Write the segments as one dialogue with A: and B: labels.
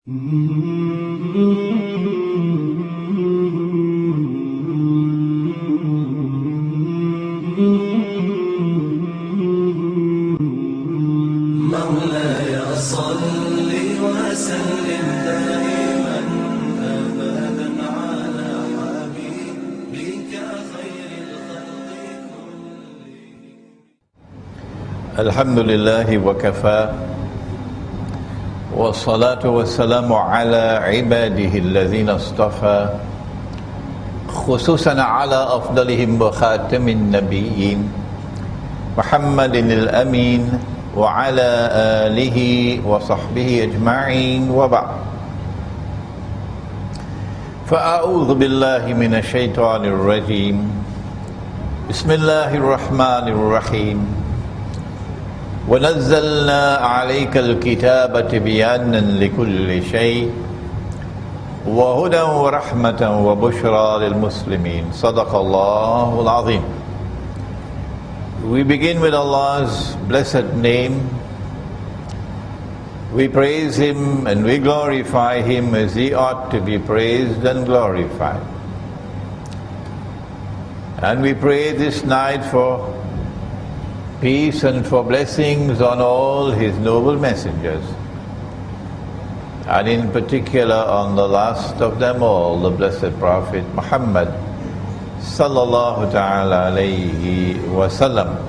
A: مولاي صل وسلم دائما أبدا على حبيبك خير الخلق كلهم.
B: الحمد لله وكفى والصلاة والسلام على عباده الذين اصطفى خصوصا على أفضلهم وخاتم النبيين محمد الأمين وعلى آله وصحبه أجمعين وبعد. فأعوذ بالله من الشيطان الرجيم. بسم الله الرحمن الرحيم. ونزلنا عليك الكتاب تبيانا لكل شيء وهدى ورحمة وبشرى للمسلمين. صدق الله العظيم. We begin with Allah's blessed name. We praise Him and we glorify Him as He ought to be praised and glorified. And we pray this night for peace and for blessings on all His noble messengers, and in particular on the last of them all, the blessed Prophet Muhammad sallallahu ta'ala alayhi wasallam.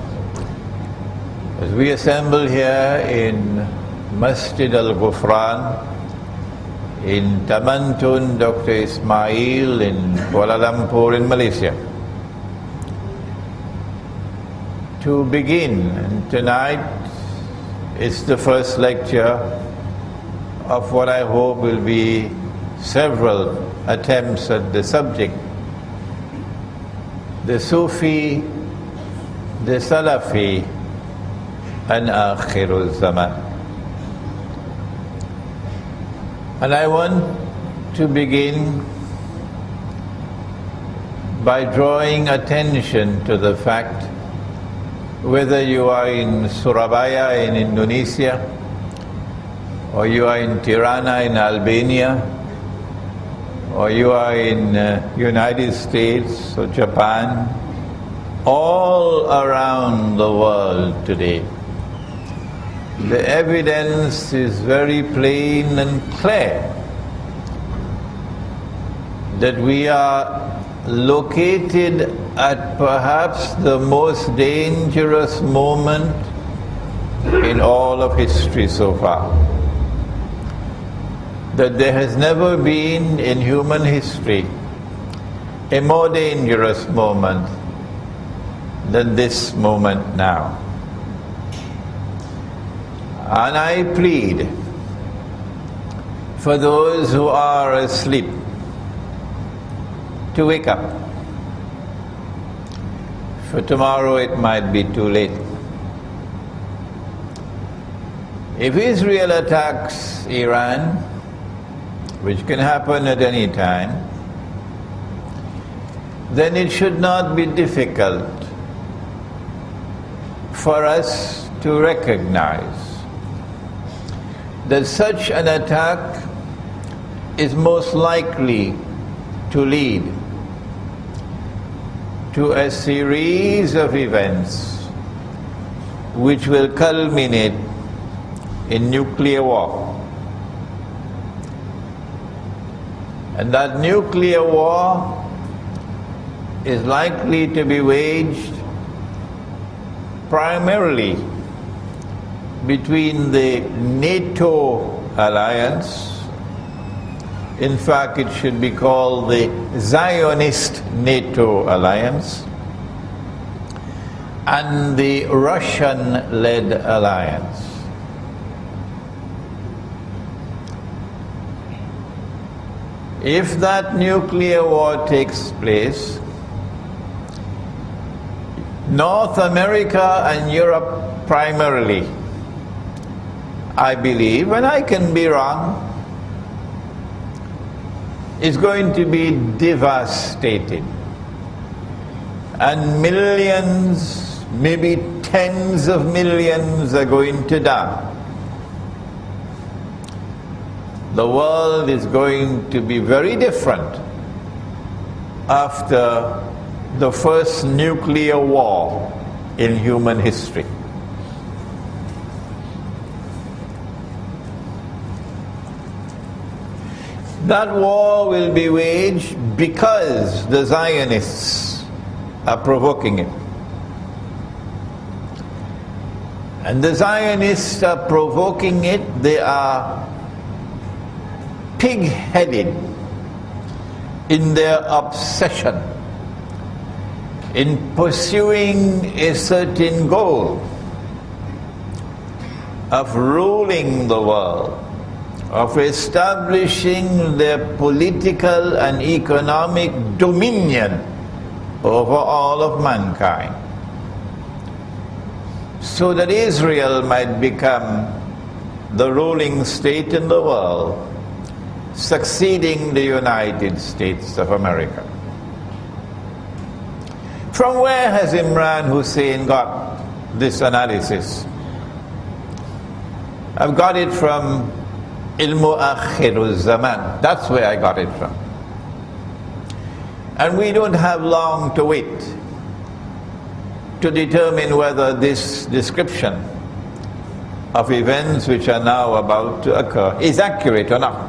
B: As we assemble here in Masjid Al-Ghufran in Tamantun Dr. Ismail in Kuala Lumpur in Malaysia, to begin, and tonight is the first lecture of what I hope will be several attempts at the subject. The Soufi, the Salafi, and Akhirul Zaman. And I want to begin by drawing attention to the fact, whether you are in Surabaya in Indonesia, or you are in Tirana in Albania, or you are in United States or Japan, all around the world today, the evidence is very plain and clear that we are located at perhaps the most dangerous moment in all of history so far. That there has never been in human history a more dangerous moment than this moment now. And I plead for those who are asleep to wake up. For tomorrow it might be too late. If Israel attacks Iran, which can happen at any time, then it should not be difficult for us to recognize that such an attack is most likely to lead to a series of events which will culminate in nuclear war. And that nuclear war is likely to be waged primarily between the NATO alliance. In fact, it should be called the Zionist NATO alliance, and the Russian-led alliance. If that nuclear war takes place, North America and Europe primarily, I believe, and I can be wrong, is going to be devastated. And millions, maybe tens of millions are going to die. the world is going to be very different after the first nuclear war in human history. That war will be waged because the Zionists are provoking it. And the Zionists are provoking it. They are pig-headed in their obsession in pursuing a certain goal of ruling the world, of establishing their political and economic dominion over all of mankind, so that Israel might become the ruling state in the world, succeeding the United States of America. From where has Imran Hosein got this analysis? I've got it from Zaman. That's where I got it from. And we don't have long to wait to determine whether this description of events which are now about to occur is accurate or not.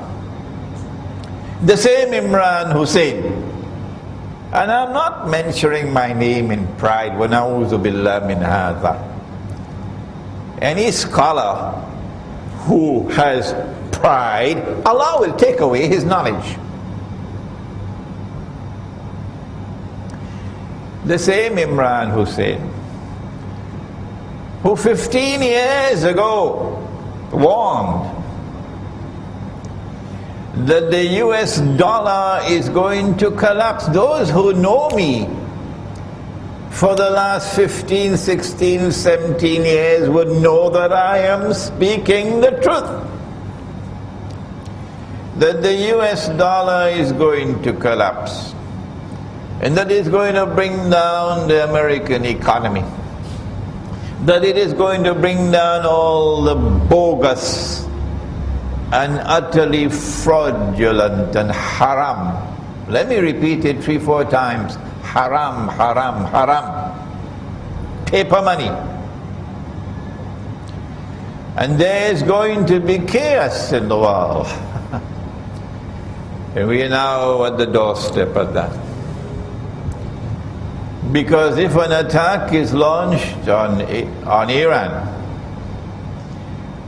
B: The same Imran Hosein, and I'm not mentioning my name in pride, wa na'udhu billah min hadha. Any scholar who has pride, Allah will take away his knowledge. The same Imran Hosein, who 15 years ago warned that the US dollar is going to collapse. Those who know me for the last 15, 16, 17 years would know that I am speaking the truth. That the US dollar is going to collapse, and that it's going to bring down the American economy, that it is going to bring down all the bogus and utterly fraudulent and haram. Let me repeat it 3-4 times. Haram, haram, haram. Paper money. And there's going to be chaos in the world. And we are now at the doorstep of that. Because if an attack is launched on Iran,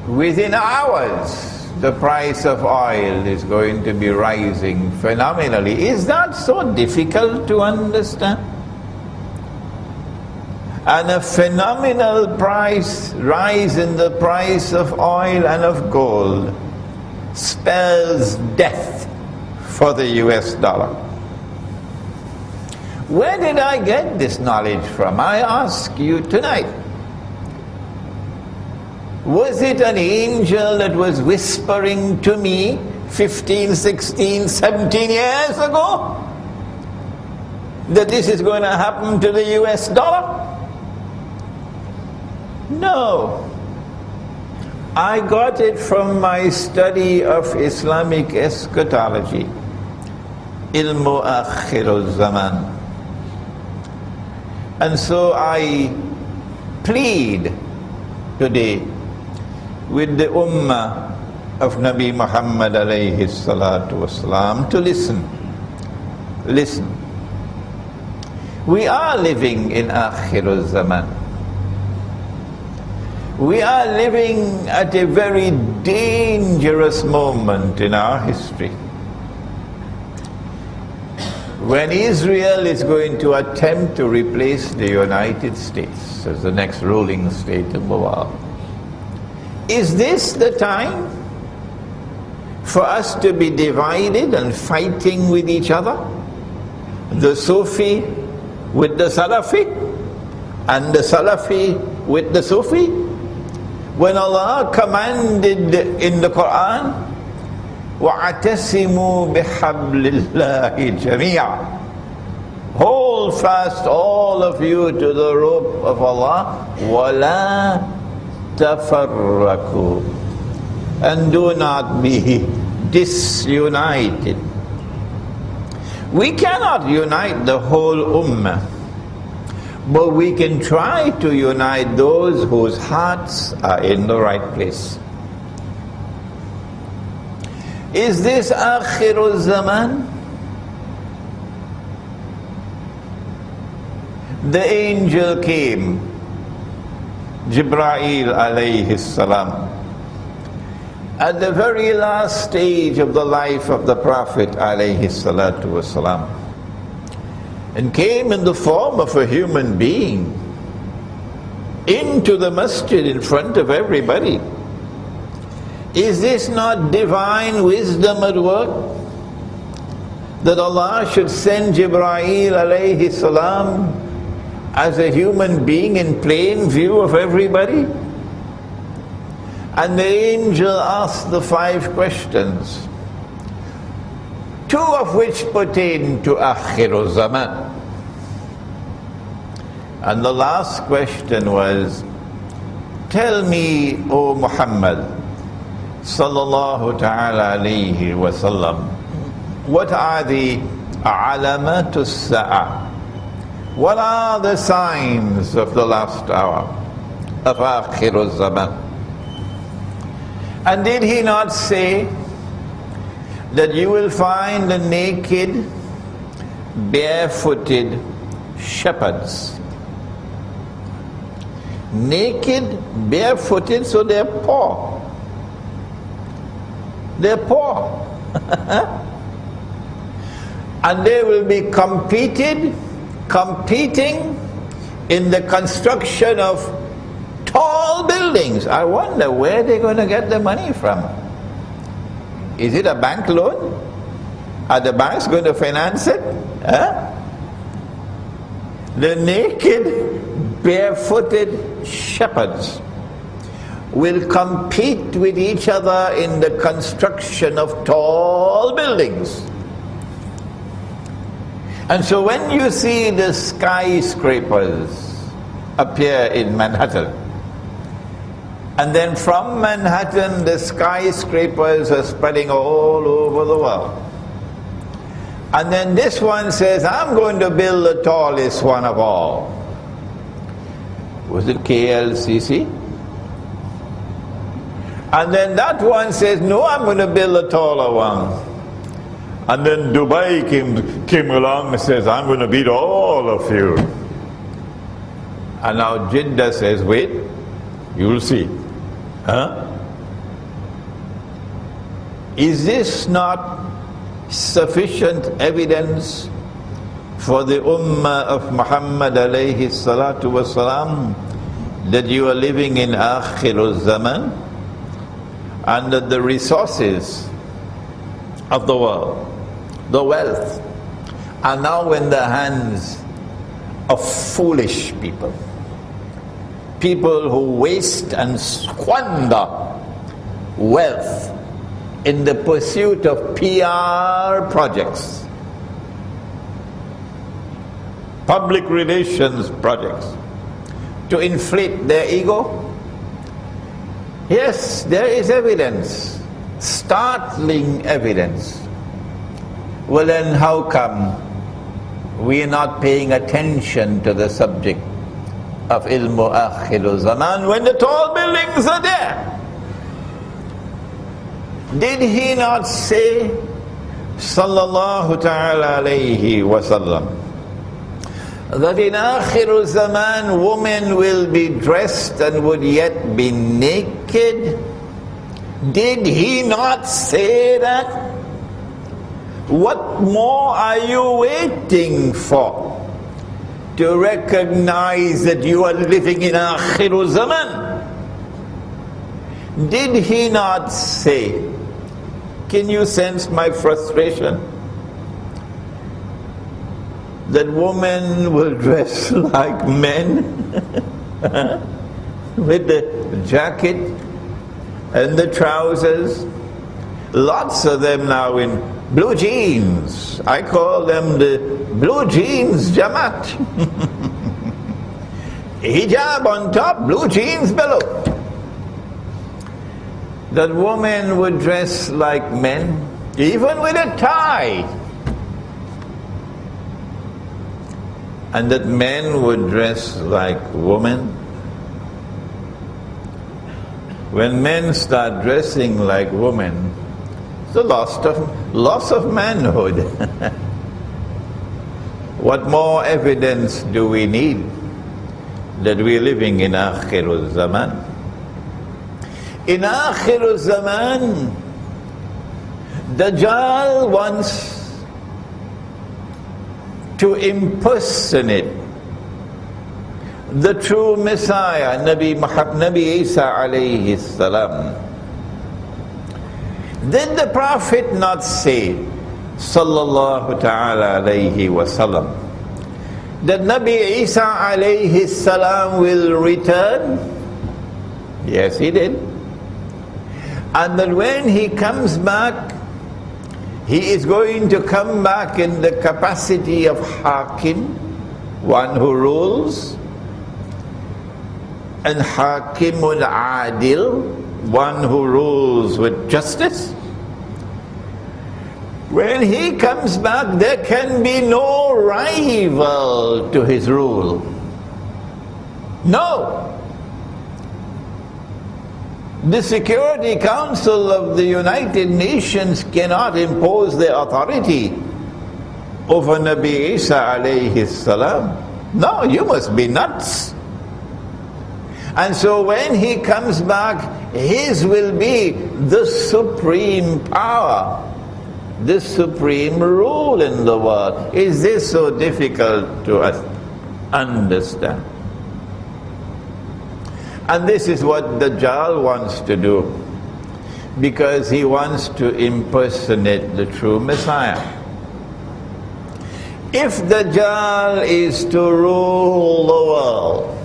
B: within hours the price of oil is going to be rising phenomenally. Is that so difficult to understand? And a phenomenal rise in the price of oil and of gold spells death for the US dollar. Where did I get this knowledge from? I ask you tonight. Was it an angel that was whispering to me 15, 16, 17 years ago that this is going to happen to the US dollar? No. I got it from my study of Islamic eschatology, ilmu akhirul zaman. And so I plead today with the ummah of Nabi Muhammad alayhi salatu wasalam to listen. Listen. We are living in akhirul zaman. We are living at a very dangerous moment in our history, when Israel is going to attempt to replace the United States as the next ruling state in the world. Is this the time for us to be divided and fighting with each other? The Soufi with the Salafi, and the Salafi with the Soufi? When Allah commanded in the Quran, وَاعْتَصِمُوا بِحَبْلِ اللَّهِ جَمِيعًا, hold fast all of you to the rope of Allah, وَلَا تَفَرَّقُوا, and do not be disunited. We cannot unite the whole ummah, but we can try to unite those whose hearts are in the right place. Is this Akhirul Zaman? The angel came, Jibreel alayhi salam, at the very last stage of the life of the Prophet alayhi salatu wasalam, and came in the form of a human being into the masjid in front of everybody. Is this not divine wisdom at work? That Allah should send Jibreel alayhi salam as a human being in plain view of everybody? And the angel asked the 5 questions, 2 of which pertain to Akhirul Zaman. And the last question was, tell me, O Muhammad sallallahu ta'ala alayhi wa sallam, what are the alamatus sa'a? What are the signs of the last hour, of Akhirul Zaman? And did he not say that you will find the naked, barefooted shepherds? Naked, barefooted, so they're poor. They're poor. And they will be competing in the construction of tall buildings. I wonder where they're going to get the money from. Is it a bank loan? Are the banks going to finance it? Huh? The naked, barefooted shepherds will compete with each other in the construction of tall buildings. And so when you see the skyscrapers appear in Manhattan, and then from Manhattan the skyscrapers are spreading all over the world, and then this one says, I'm going to build the tallest one of all. Was it KLCC? And then that one says, no, I'm going to build a taller one. And then Dubai came along and says, I'm going to beat all of you. And now Jeddah says, wait, you'll see. Huh? Is this not sufficient evidence for the ummah of Muhammad alayhi salatu wasalam that you are living in Akhirul Zaman, and that the resources of the world, the wealth, are now in the hands of foolish people? People who waste and squander wealth in the pursuit of PR projects, public relations projects, to inflate their ego. Yes, there is evidence, startling evidence. Well then, how come we are not paying attention to the subject of ilmu akhirul zaman when the tall buildings are there? Did he not say, sallallahu ta'ala alayhi wasallam, that in akhirul zaman women will be dressed and would yet be naked? Did he not say that? What more are you waiting for to recognize that you are living in Akhirul Zaman? Did he not say, can you sense my frustration? That women will dress like men with the jacket and the trousers. Lots of them now in blue jeans. I call them the blue jeans Jamaat. Hijab on top, blue jeans below. that women would dress like men, even with a tie, and that men would dress like women. When men start dressing like women, it's a loss of manhood. What more evidence do we need that we're living in Akhirul Zaman? In Akhirul Zaman, Dajjal wants to impersonate the true Messiah, Nabi Isa alayhi salam. Did the Prophet not say, sallallahu ta'ala alayhi wasallam, that Nabi Isa alayhi salam will return? Yes, he did. And that when he comes back, he is going to come back in the capacity of Hakim, one who rules, and Hakimul Adil, one who rules with justice. When he comes back, there can be no rival to his rule. No. The Security Council of the United Nations cannot impose their authority over Nabi Isa alayhi salam. No, you must be nuts. And so when he comes back, his will be the supreme power, the supreme rule in the world. Is this so difficult to understand? And this is what Dajjal wants to do, because he wants to impersonate the true Messiah. If Dajjal is to rule the world,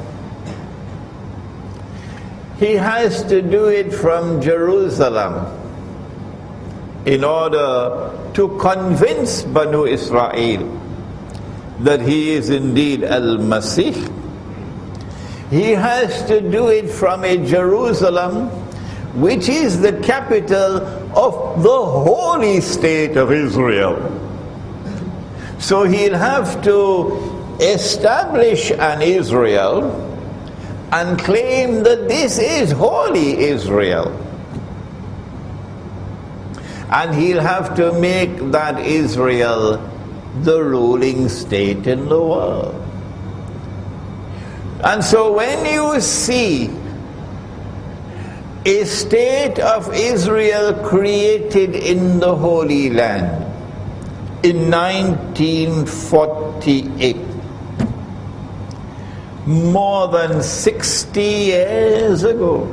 B: he has to do it from Jerusalem in order to convince Banu Israel that he is indeed Al-Masih. He has to do it from a Jerusalem which is the capital of the holy state of Israel. So he'll have to establish an Israel and claim that this is holy Israel. And he'll have to make that Israel the ruling state in the world. And so when you see a state of Israel created in the Holy Land in 1948, more than 60 years ago,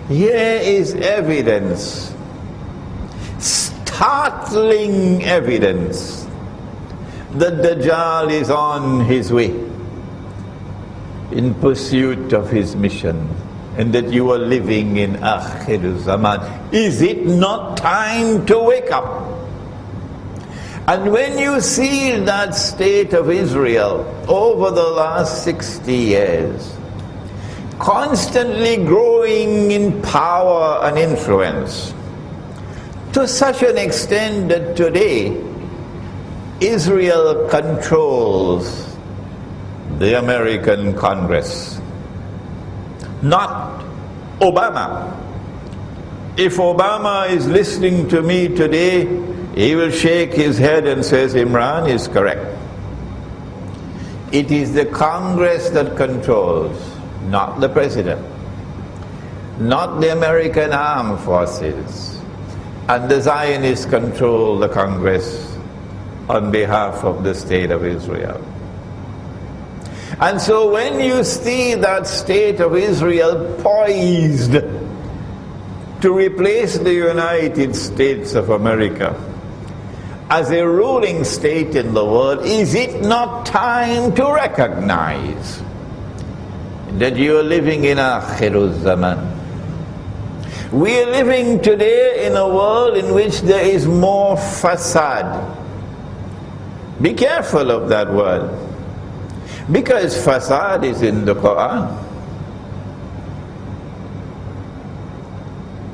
B: here is evidence, startling evidence, that Dajjal is on his way in pursuit of his mission, and that you are living in Akhir Zaman. Is it not time to wake up? And when you see that state of Israel over the last 60 years, constantly growing in power and influence, to such an extent that today Israel controls the American Congress, not Obama. If Obama is listening to me today, he will shake his head and says Imran is correct. It is the Congress that controls, not the President, not the American armed forces. And the Zionists control the Congress on behalf of the state of Israel. And so when you see that state of Israel poised to replace the United States of America as a ruling state in the world, is it not time to recognize that you are living in Akhirul Zaman? We are living today in a world in which there is more fasad. Be careful of that word, because fasad is in the Quran.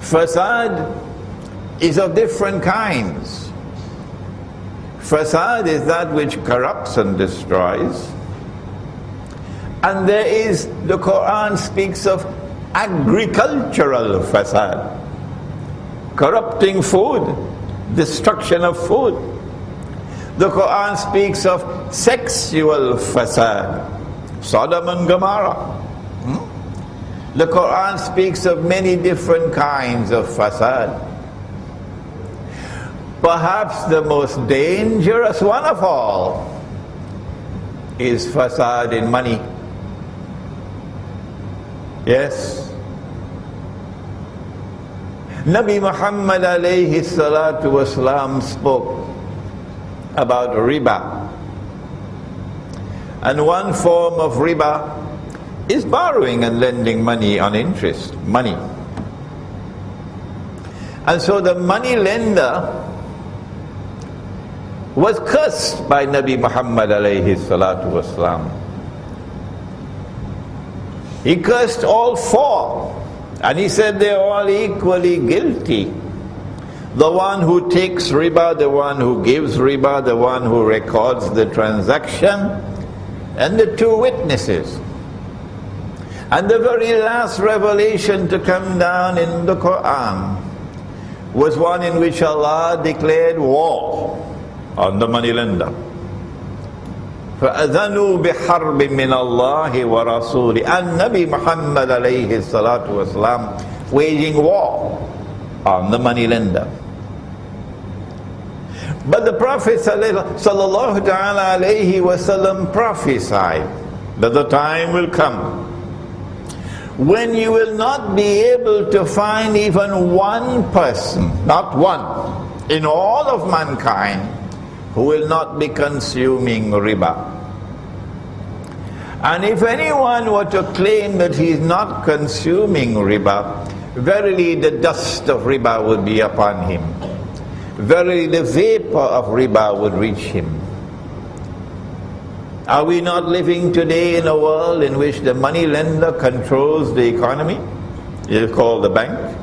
B: Fasad is of different kinds. Fasad is that which corrupts and destroys. And there is, the Quran speaks of agricultural fasad, corrupting food, destruction of food. The Quran speaks of sexual fasad, Sodom and Gomorrah. The Quran speaks of many different kinds of fasad. Perhaps the most dangerous one of all is fasad in money. Yes. Nabi Muhammad alayhi salatu wasalam spoke about riba. And one form of riba is borrowing and lending money on interest, money. And so the money lender was cursed by Nabi Muhammad alayhi salatu wasalam. He cursed all four, and he said they're all equally guilty. The one who takes riba, the one who gives riba, the one who records the transaction, and the two witnesses. And the very last revelation to come down in the Quran was one in which Allah declared war on the moneylender. فَأَذَنُوا بِحَرْبٍ مِّنَ اللَّهِ وَرَسُولِهِ. And Nabi Muhammad alayhi salatu wasalam waging war on the moneylender. But the Prophet sallallahu ta'ala alayhi wasallam prophesied that the time will come when you will not be able to find even one person, not one, in all of mankind who will not be consuming riba. And if anyone were to claim that he is not consuming riba, verily the dust of riba would be upon him. Verily the vapor of riba would reach him. Are we not living today in a world in which the money lender controls the economy? It is called the bank.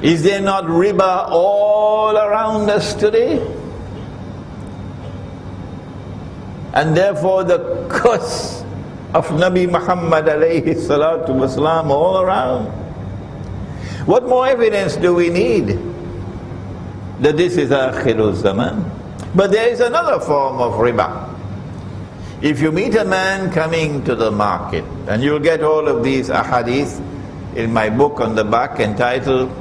B: Is there not riba all around us today? And therefore the curse of Nabi Muhammad alayhi salatu wasalam all around. What more evidence do we need that this is Akhirul Zaman? But there is another form of riba. If you meet a man coming to the market, and you'll get all of these ahadith in my book on the back entitled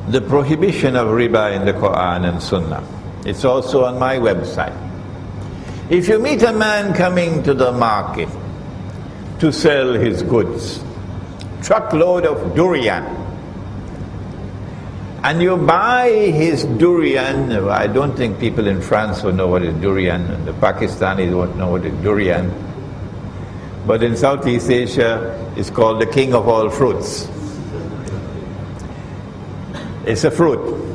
B: The Prohibition of Riba in the Quran and Sunnah. It's also on my website. If you meet a man coming to the market to sell his goods, truckload of durian, and you buy his durian, I don't think people in France will know what is durian, and the Pakistanis won't know what is durian, but in Southeast Asia it's called the king of all fruits. It's a fruit.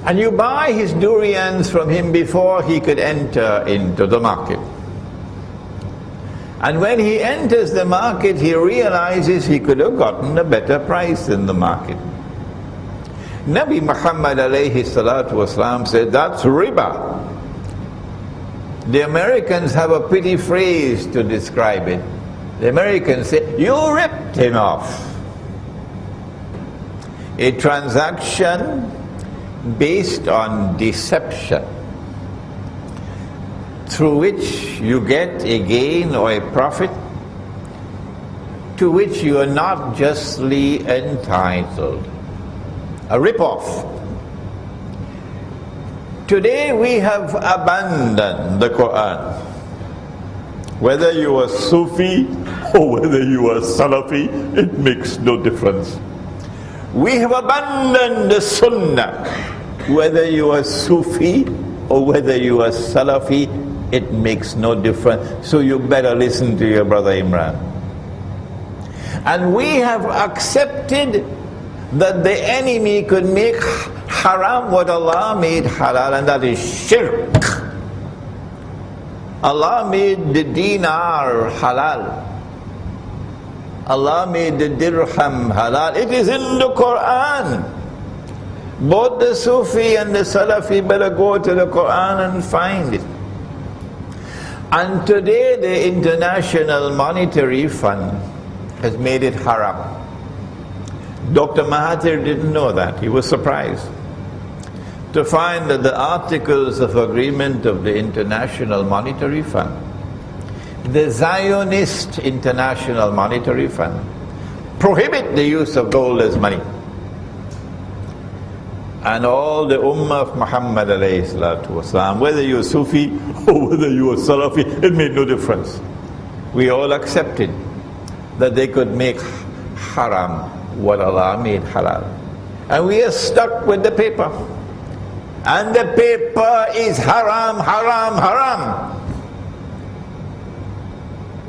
B: And you buy his durians from him before he could enter into the market. And when he enters the market, he realizes he could have gotten a better price in the market. Nabi Muhammad alayhi salatu wasalam said, that's riba. The Americans have a pretty phrase to describe it. The Americans say, you ripped him off. A transaction based on deception, through which you get a gain or a profit to which you are not justly entitled. A rip-off. Today we have abandoned the Quran. Whether you are Soufi or whether you are Salafi, it makes no difference. We have abandoned the Sunnah. Whether you are Soufi or whether you are Salafi, it makes no difference. So you better listen to your brother Imran. And we have accepted that the enemy could make haram what Allah made halal, and that is shirk. Allah made the dinar halal. Allah made the dirham halal. It is in the Quran. Both the Sufi and the Salafi better go to the Quran and find it. And today the International Monetary Fund has made it haram. Dr. Mahathir didn't know that. He was surprised to find that the Articles of Agreement of the International Monetary Fund, the Zionist International Monetary Fund, prohibit the use of gold as money. And all the Ummah of Muhammad alayhi salatu wasalam, whether you're Sufi or whether you're Salafi, it made no difference. We all accepted that they could make haram what Allah made halal. And we are stuck with the paper. And the paper is haram, haram, haram.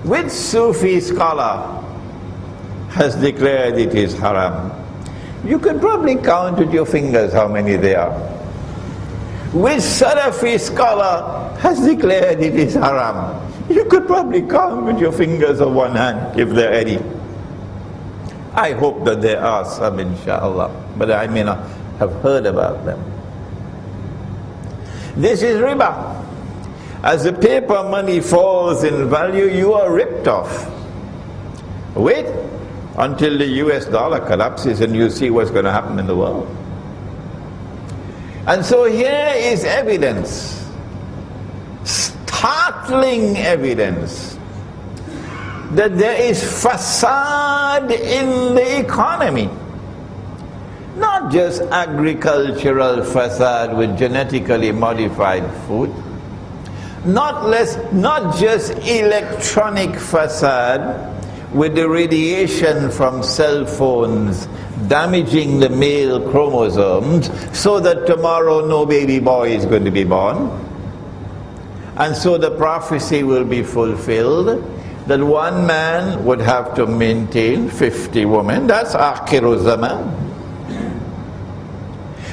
B: Which Sufi scholar has declared it is haram? You can probably count with your fingers how many there are. Which Salafi scholar has declared it is haram? You could probably count with your fingers of one hand if there are any. I hope that there are some, inshallah, but I may not have heard about them. This is riba. As the paper money falls in value, you are ripped off. Wait until the US dollar collapses and you see what's going to happen in the world. And so here is evidence, startling evidence, that there is fasad in the economy. Not just agricultural fasad with genetically modified food, not just electronic fasad with the radiation from cell phones damaging the male chromosomes so that tomorrow no baby boy is going to be born. And so the prophecy will be fulfilled that one man would have to maintain 50 women. That's akhiru zaman.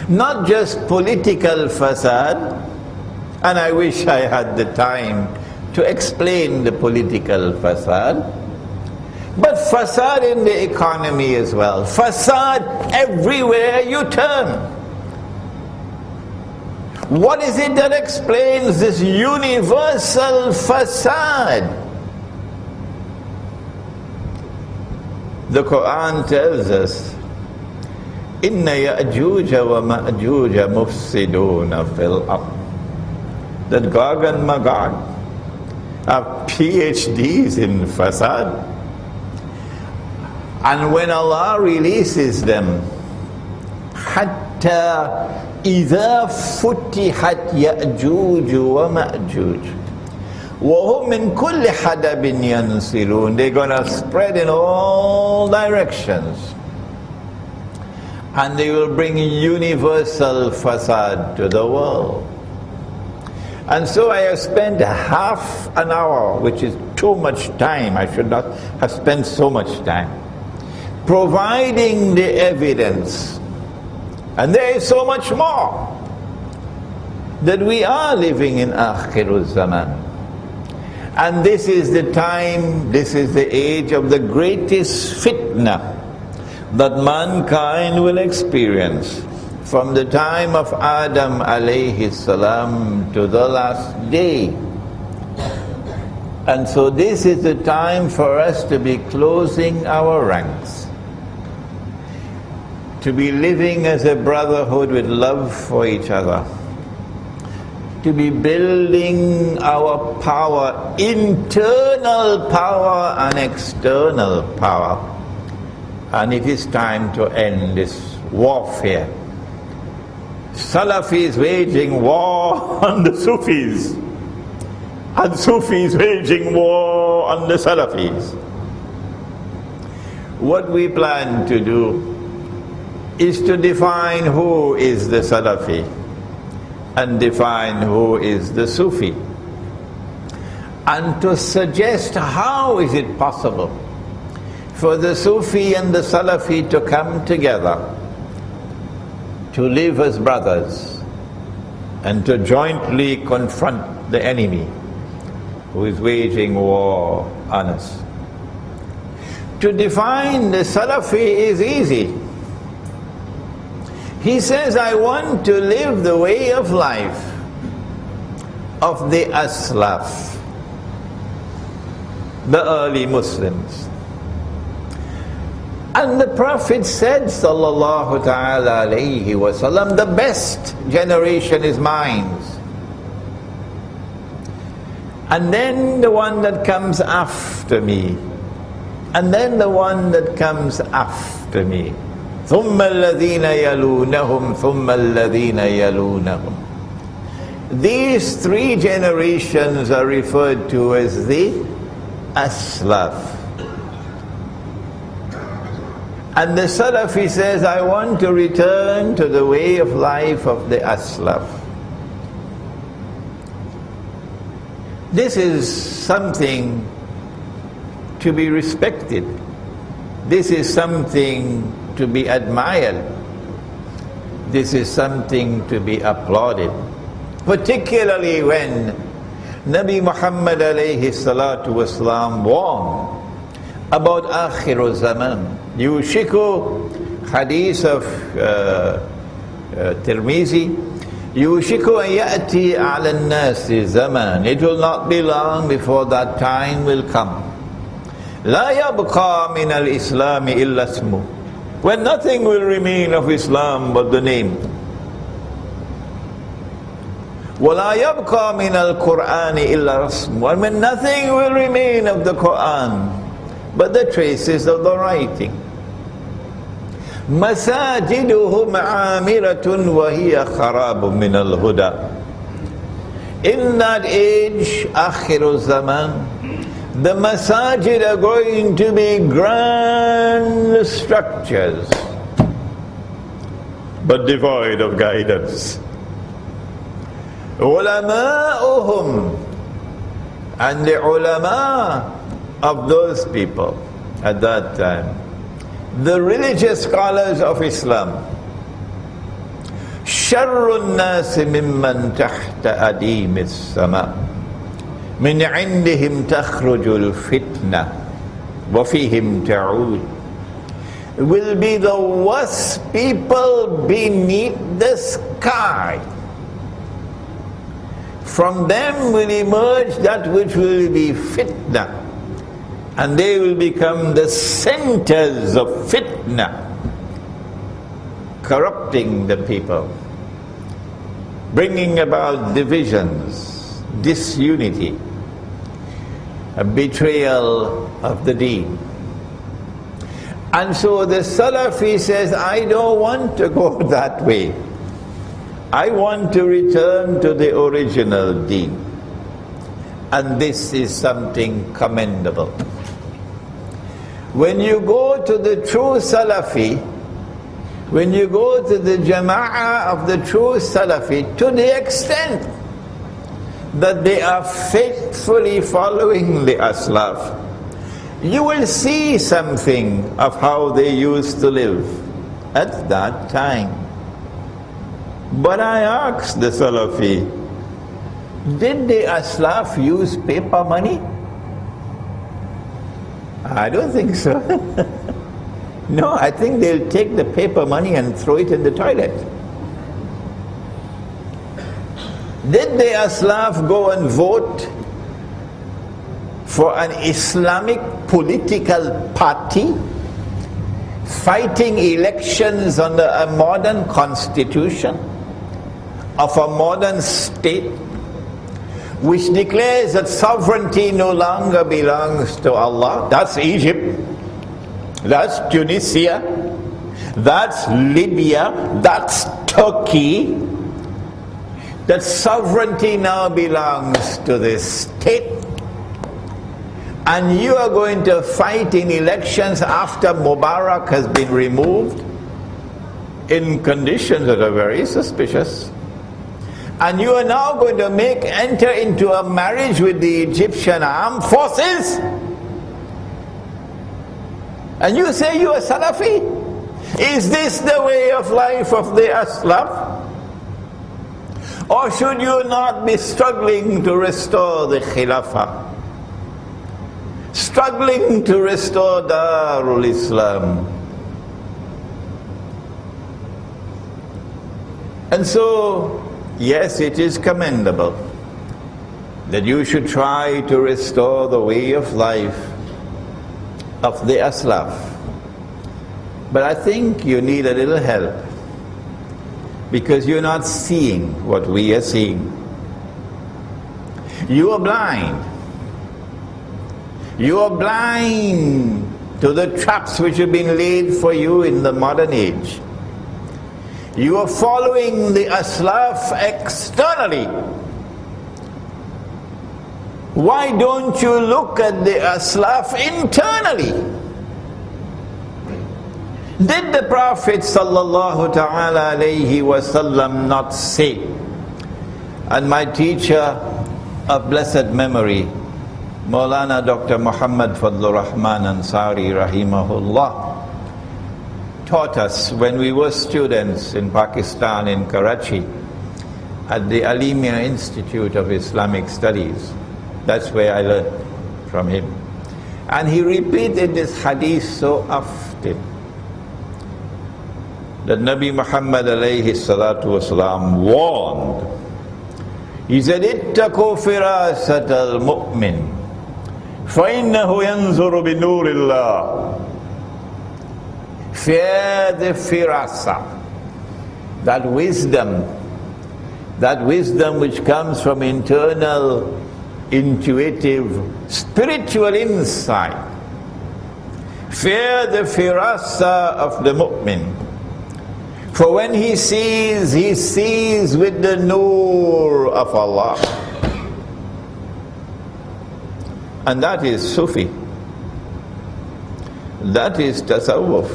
B: Not just political fasad, and I wish I had the time to explain the political fasad, but fasad in the economy as well. Fasad everywhere you turn. What is it that explains this universal fasad? The Quran tells us, Inna ya'juja wa ma'juja mufsiduna fil ard. That Gog and Magog have PhDs in fasad. And when Allah releases them, حَتَّى إِذَا فُتِحَتْ يَأْجُوجُ وَمَأْجُوجُ وَهُمْ مِنْ كُلِّ حَدَبٍ يَنْسِلُونَ. They're going to spread in all directions. And they will bring universal fasad to the world. And so I have spent half an hour, which is too much time. I should not have spent so much time, providing the evidence. And there is so much more, that we are living in Akhirul Zaman. And this is the time, this is the age of the greatest fitna that mankind will experience from the time of Adam alayhi salam to the last day. And so this is the time for us to be closing our ranks, to be living as a brotherhood with love for each other, to be building our power, internal power and external power. And it is time to end this warfare. Salafis waging war on the Sufis, and Sufis waging war on the Salafis. What we plan to do is to define who is the Salafi and define who is the Sufi, and to suggest how is it possible for the Sufi and the Salafi to come together, to live as brothers, and to jointly confront the enemy who is waging war on us. to define the Salafi is easy. He says, I want to live the way of life of the Aslaf, the early Muslims. And the Prophet said, sallallahu ta'ala alayhi wasallam, the best generation is mine. And then the one that comes after me. And then the one that comes after me. ثُمَّ الَّذِينَ يَلُونَهُمْ ثُمَّ الَّذِينَ يَلُونَهُمْ. These three generations are referred to as the Aslaf. And the Salafi says, I want to return to the way of life of the Aslaf. This is something to be respected. This is something to be admired. This is something to be applauded. Particularly when Nabi Muhammad alayhi salatu wasalam warned about Akhiru Zaman. Yushiku, hadith of Tirmizi, Yushiku an ya'ti ala nasi zaman. It will not be long before that time will come. La yabqa min al-Islam illa ismu. When nothing will remain of Islam but the name. Wa la yabqa min al-Qur'an illa rasm. And when nothing will remain of the Qur'an but the traces of the writing. Masajiduhum amiratun wa hiya kharabun min al-huda. In that age, Akhiru Zaman, the masajid are going to be grand structures, but devoid of guidance. Ulama'uhum, and the ulama of those people at that time, the religious scholars of Islam, sharrun nasi mimman tahta adim as-sama min indihim takhrujul fitna wa fihim ta'ud, will be the worst people beneath the sky. From them will emerge that which will be fitna, and they will become the centers of fitna, corrupting the people, bringing about divisions, disunity, a betrayal of the deen. And so the Salafi says, I don't want to go that way. I want to return to the original deen. And this is something commendable. When you go to the true Salafi, when you go to the Jama'ah of the true Salafi, to the extent that they are faithfully following the Aslaf, you will see something of how they used to live at that time. But I asked the Salafi, did the Aslaf use paper money? I don't think so. No, I think they'll take the paper money and throw it in the toilet. Did the Aslaf go and vote for an Islamic political party, fighting elections under a modern constitution of a modern state, which declares that sovereignty no longer belongs to Allah? That's Egypt, that's Tunisia, that's Libya, that's Turkey. That sovereignty now belongs to the state. And you are going to fight in elections after Mubarak has been removed in conditions that are very suspicious. And you are now going to enter into a marriage with the Egyptian armed forces? And you say you are Salafi? Is this the way of life of the Aslaf? Or should you not be struggling to restore the Khilafah? struggling to restore Darul Islam. And so, yes, it is commendable that you should try to restore the way of life of the Aslaf. But I think you need a little help, because you're not seeing what we are seeing. You are blind. You are blind to the traps which have been laid for you in the modern age. You are following the Aslaf externally. Why don't you look at the Aslaf internally? Did the Prophet sallallahu ta'ala alayhi wasallam not say, and my teacher of blessed memory, Maulana Dr. Muhammad Fadlur Rahman Ansari rahimahullah, taught us when we were students in Pakistan, in Karachi, at the Alimia Institute of Islamic Studies. That's where I learned from him. And he repeated this hadith so often, that Nabi Muhammad alayhi salatu wasalam warned. He said, ittaqu firasat al-mu'min, فَإِنَّهُ يَنْظُرُ بِنُورِ اللَّهِ. Fear the firasa, that wisdom which comes from internal, intuitive, spiritual insight. Fear the firasa of the mu'min. For when he sees with the nur of Allah. And that is Sufi. That is tasawwuf.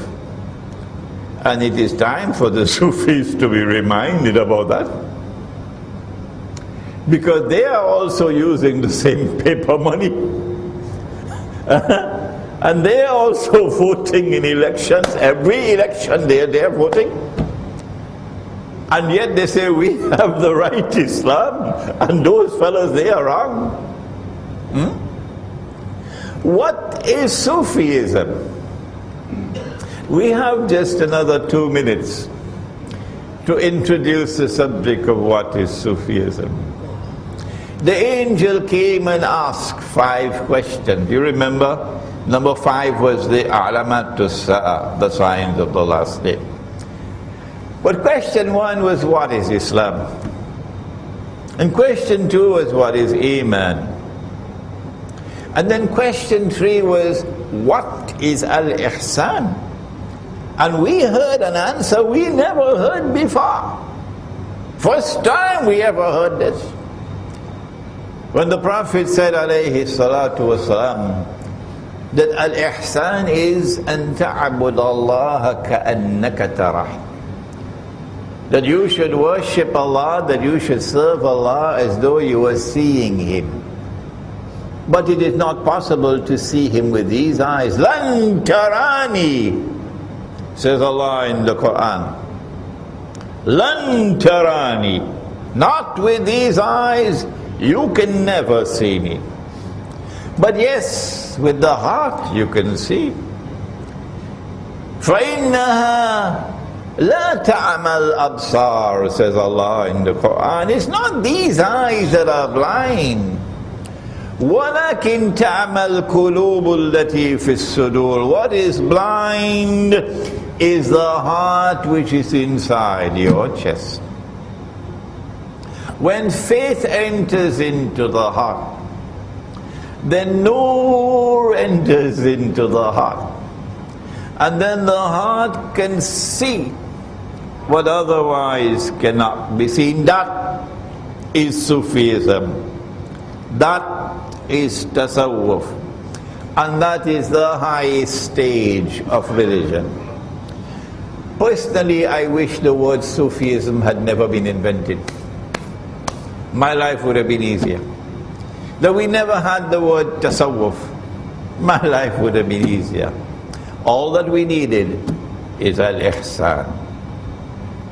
B: And it is time for the Sufis to be reminded about that. Because they are also using the same paper money. And they are also voting in elections. Every election they are voting. And yet they say we have the right Islam, and those fellows, they are wrong. What is Sufism? We have just another 2 minutes to introduce the subject of what is Sufism. The angel came and asked 5 questions. Do you remember? Number 5 was the alamat as-sa'a, the signs of the last day. But question 1 was, what is Islam? And question 2 was, what is Iman? And then question 3 was, what is al-ihsan? And we heard an answer we never heard before. First time we ever heard this. When the Prophet said, alayhi salatu wasalam, that al-ihsan is an ta'abud Allah ka'annaka tarah. That you should worship Allah, that you should serve Allah as though you were seeing Him. But it is not possible to see Him with these eyes. Lan tarani, says Allah in the Quran. Lan tarani, not with these eyes, you can never see me. But yes, with the heart you can see. فَإِنَّهَا لَا تَعْمَى الْأَبْصَارِ, says Allah in the Quran. It's not these eyes that are blind. وَلَكِنْ تَعْمَى الْقُلُوبُ الَّتِي فِي الصُّدُورِ. What is blind is the heart which is inside your chest. When faith enters into the heart, then nur enters into the heart. And then the heart can see what otherwise cannot be seen. That is Sufism. That is tasawwuf. And that is the highest stage of religion. Personally, I wish the word Sufism had never been invented. My life would have been easier. That we never had the word tasawwuf, my life would have been easier. All that we needed is al-ihsan,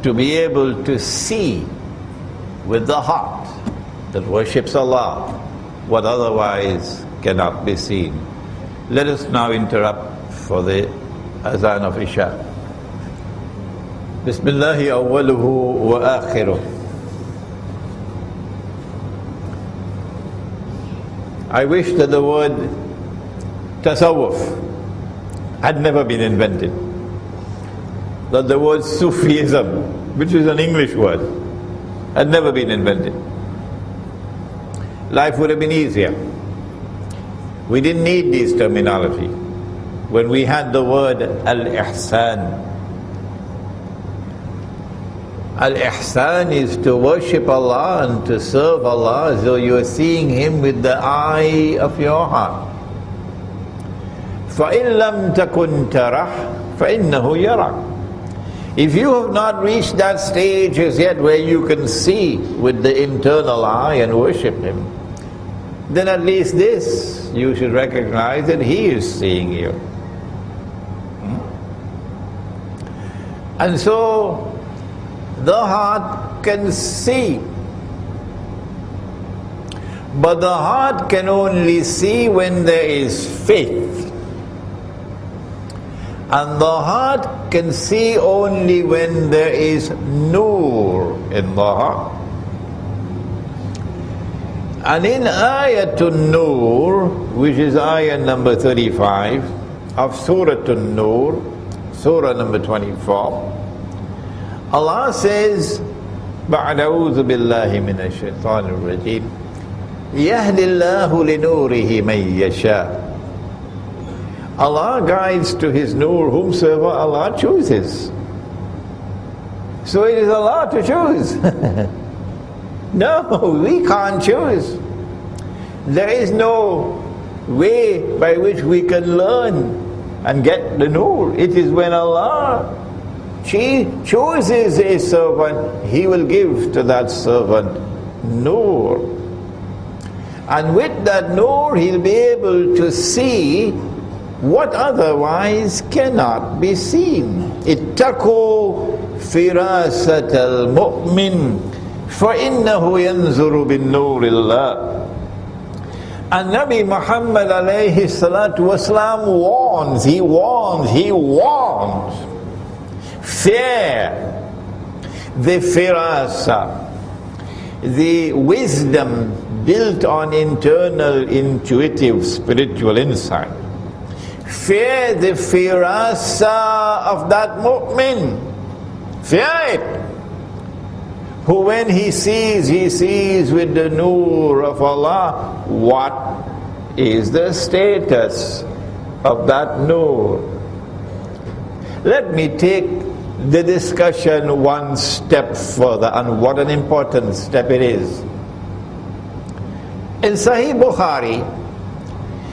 B: to be able to see with the heart that worships Allah what otherwise cannot be seen. Let us now interrupt for the azan of Isha. Bismillahi awwaluhu wa akhiruh. I wish that the word tasawwuf had never been invented. That the word Sufism, which is an English word, had never been invented. Life would have been easier. We didn't need these terminology when we had the word al-ihsan. Al-ihsan is to worship Allah and to serve Allah as though you are seeing Him with the eye of your heart. فَإِن لَمْ تَكُنْ تَرَهُ فَإِنَّهُ يَرَكَ. If you have not reached that stage as yet where you can see with the internal eye and worship Him, then at least this you should recognize that He is seeing you. And so the heart can see, but the heart can only see when there is faith. And the heart can see only when there is nur in the heart. And in Ayatun Nur, which is ayah number 35 of Suratun Nur, surah number 24, Allah says, بعد أعوذ بالله من الشيطان الرجيم يهدي الله لنوره من يشاء. Allah guides to His nur whomsoever Allah chooses. So it is Allah to choose. No, we can't choose. There is no way by which we can learn and get the nur. It is when Allah chooses a servant, He will give to that servant nur. And with that nur, he'll be able to see what otherwise cannot be seen. اتقوا فراسة المؤمن فإنه ينظر بالنور الله. And Nabi Muhammad alayhi salatu wasalam warns, he warns. Fear, the firasa, the wisdom built on internal intuitive spiritual insight. Fear the firasa of that mu'min. Fear it. Who when he sees with the nur of Allah. What is the status of that nur? Let me take the discussion one step further, and what an important step it is. In Sahih Bukhari,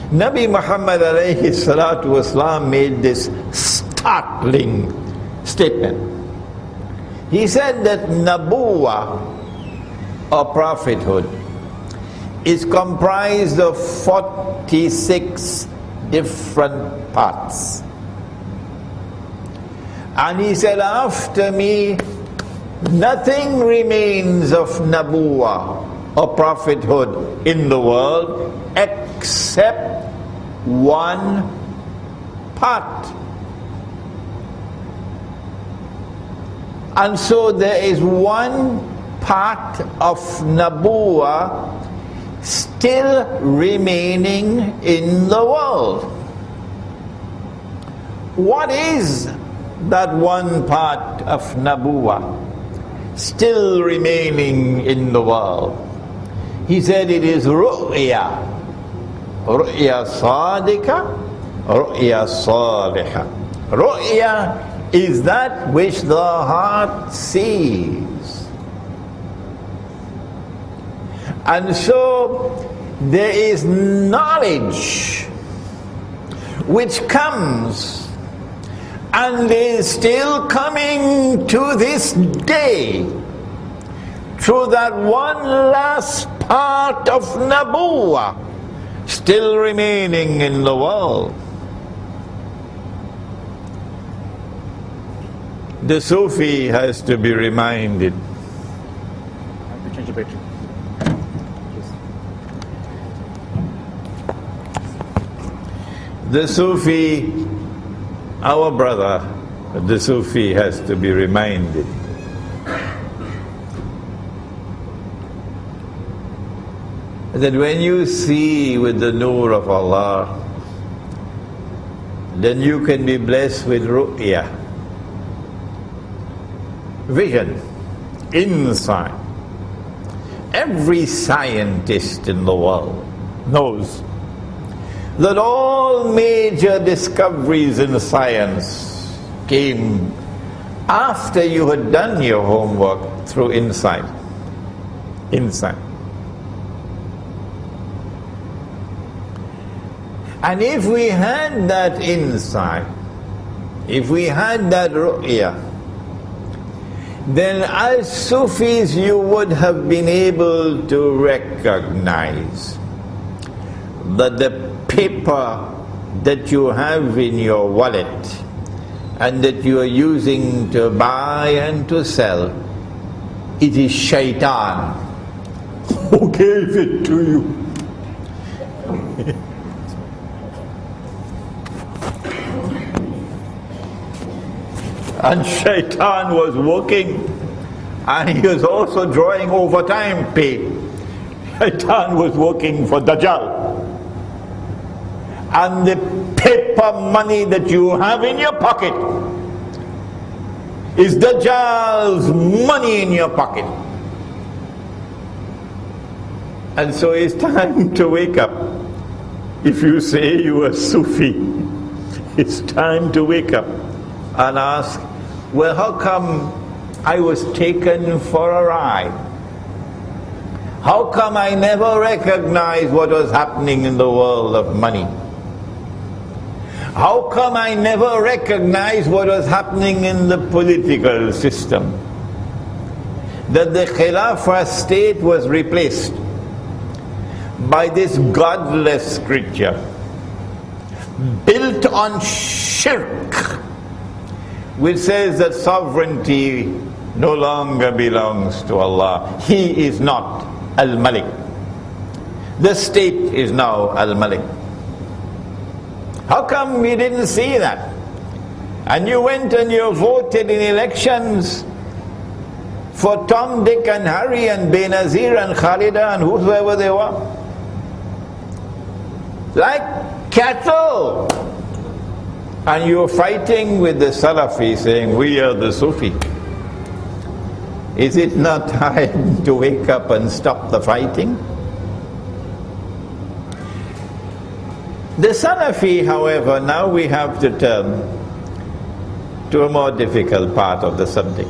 B: Nabi Muhammad alayhi salatu wasalam made this startling statement. He said that Nabuwa, or prophethood, is comprised of 46 different parts. And he said, after me, nothing remains of Nabuwa, or prophethood in the world, except one part. And so there is one part of Nabuwa still remaining in the world. What is that one part of Nabuwa still remaining in the world? He said it is ru'ya. Ru'ya sadika, ru'ya saliha. Ru'ya is that which the heart sees. And so there is knowledge which comes and is still coming to this day through that one last part of Nabuwa still remaining in the world. The Sufi has to be reminded.
C: I have to change the battery.
B: The Sufi, our brother, the Sufi has to be reminded that when you see with the nur of Allah, then you can be blessed with ru'ya, vision, insight. Every scientist in the world knows that all major discoveries in science came after you had done your homework through insight. Insight. And if we had that insight, if we had that ru'ya, then as Sufis you would have been able to recognize that the paper that you have in your wallet and that you are using to buy and to sell, it is shaitan who gave it to you. And shaitan was working, and he was also drawing overtime pay. Shaitan was working for Dajjal. And the paper money that you have in your pocket is Dajjal's money in your pocket. And so it's time to wake up. If you say you are Sufi, it's time to wake up and ask, well, how come I was taken for a ride? How come I never recognized what was happening in the world of money? How come I never recognized what was happening in the political system? That the Khilafah state was replaced by this godless creature built on shirk, which says that sovereignty no longer belongs to Allah. He is not Al-Malik. The state is now Al-Malik. How come we didn't see that? And you went and you voted in elections for Tom, Dick and Harry and Benazir and Khalida and whoever they were, like cattle. And you're fighting with the Salafi saying, we are the Sufi. Is it not time to wake up and stop the fighting? The Salafi, however, now we have to turn to a more difficult part of the subject.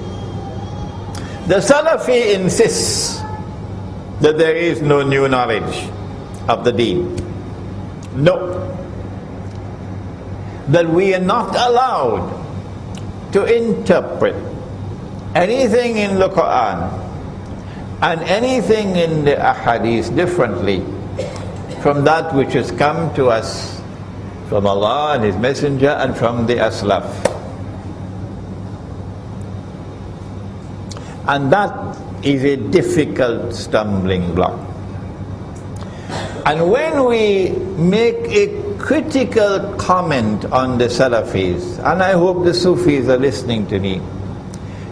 B: The Salafi insists that there is no new knowledge of the deen. No. That we are not allowed to interpret anything in the Quran and anything in the Ahadith differently from that which has come to us from Allah and His Messenger and from the Aslaf. And that is a difficult stumbling block. And when we make a critical comment on the Salafis, and I hope the Sufis are listening to me,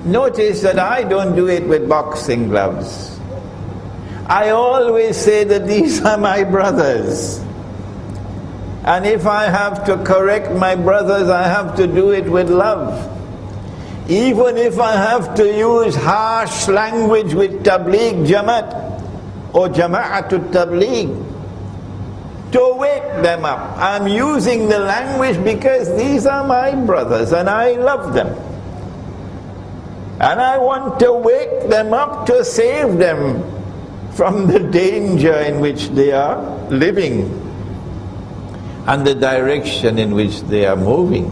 B: notice that I don't do it with boxing gloves. I always say that these are my brothers. And if I have to correct my brothers, I have to do it with love. Even if I have to use harsh language with Tabligh Jamaat or Jama'atul Tabligh to wake them up, I'm using the language because these are my brothers and I love them. And I want to wake them up to save them from the danger in which they are living and the direction in which they are moving.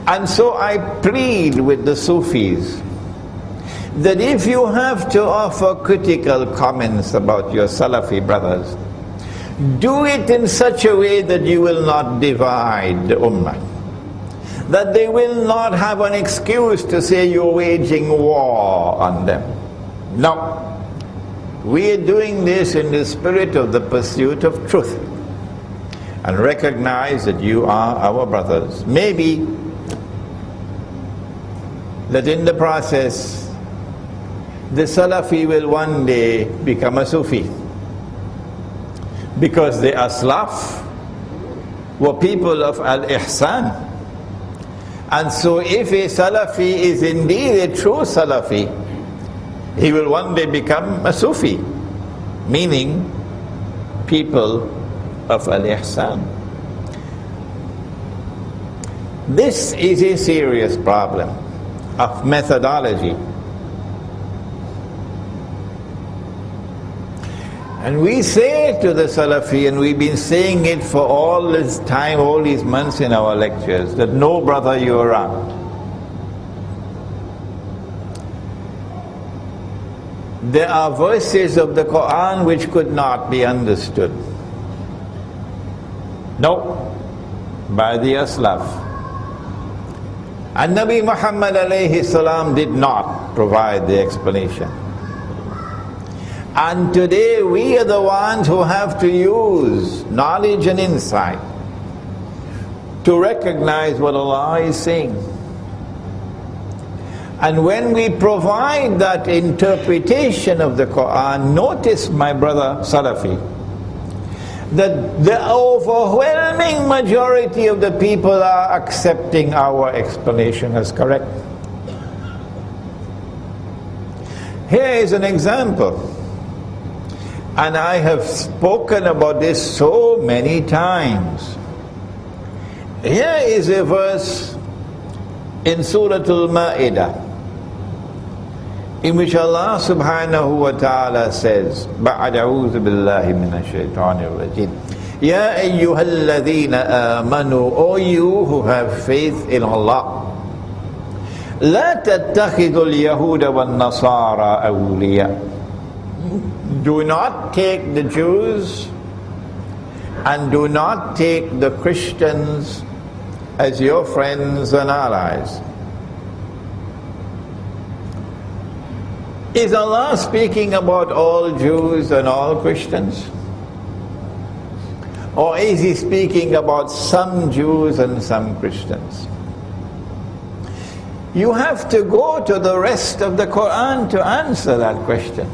B: And so I plead with the Sufis that if you have to offer critical comments about your Salafi brothers, do it in such a way that you will not divide the Ummah, that they will not have an excuse to say you're waging war on them. No. We are doing this in the spirit of the pursuit of truth. and recognize that you are our brothers. Maybe that in the process, the Salafi will one day become a Sufi, because the Aslaf were people of Al-Ihsan. And so if a Salafi is indeed a true Salafi, he will one day become a Sufi, meaning people of Al-Ihsan. This is a serious problem of methodology. And we say to the Salafi, and we've been saying it for all this time, all these months in our lectures, that no, brother, you're wrong. There are verses of the Quran which could not be understood. No, by the Aslaf. And Nabi Muhammad alayhi salam did not provide the explanation. And today we are the ones who have to use knowledge and insight to recognize what Allah is saying. And when we provide that interpretation of the Quran, notice, my brother Salafi, that the overwhelming majority of the people are accepting our explanation as correct. Here is an example. And I have spoken about this so many times. Here is a verse in Surah Al-Ma'idah, in which Allah subhanahu wa ta'ala says, بَعْدَ أَعُوذُ بِاللَّهِ مِنَ الشَّيْطَانِ الرَّجِيمِ يَا أَيُّهَا الَّذِينَ آمَنُوا, O you who have faith in Allah, لَا تَتَّخِذُوا الْيَهُودَ وَالنَّصَارَى أَوْلِيَاءَ. Do not take the Jews and do not take the Christians as your friends and allies. Is Allah speaking about all Jews and all Christians? Or is He speaking about some Jews and some Christians? You have to go to the rest of the Quran to answer that question.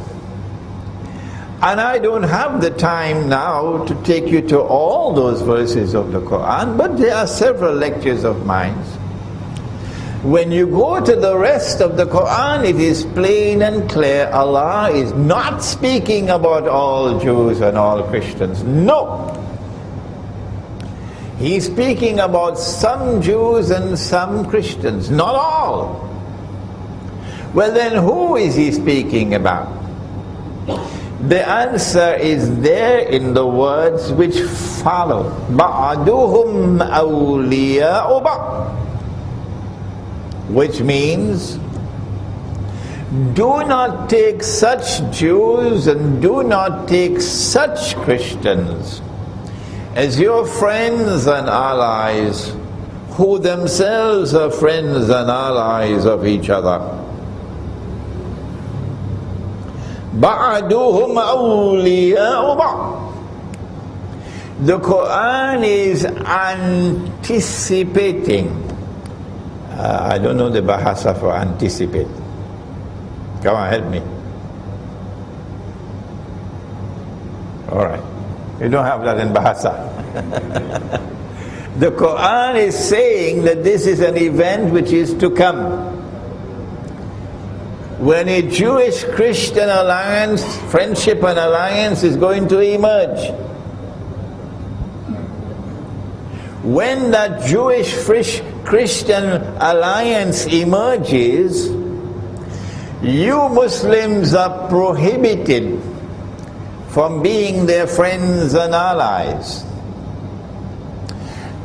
B: And I don't have the time now to take you to all those verses of the Quran, but there are several lectures of mine. When you go to the rest of the Quran, it is plain and clear, Allah is not speaking about all Jews and all Christians. No. He's speaking about some Jews and some Christians, not all. Well then, who is He speaking about? The answer is there in the words which follow. بَعْدُهُمْ أَوْلِيَاءُ بَعْضٍ, which means, do not take such Jews and do not take such Christians as your friends and allies, who themselves are friends and allies of each other. بَعْدُهُمْ أَوْلِيَاءُ بَعْضٍ. The Quran is anticipating. I don't know the bahasa for anticipate. Come on, help me. Alright. You don't have that in bahasa. The Quran is saying that this is an event which is to come. When a Jewish-Christian alliance, friendship and alliance is going to emerge. When that Jewish-Christian alliance emerges, you Muslims are prohibited from being their friends and allies.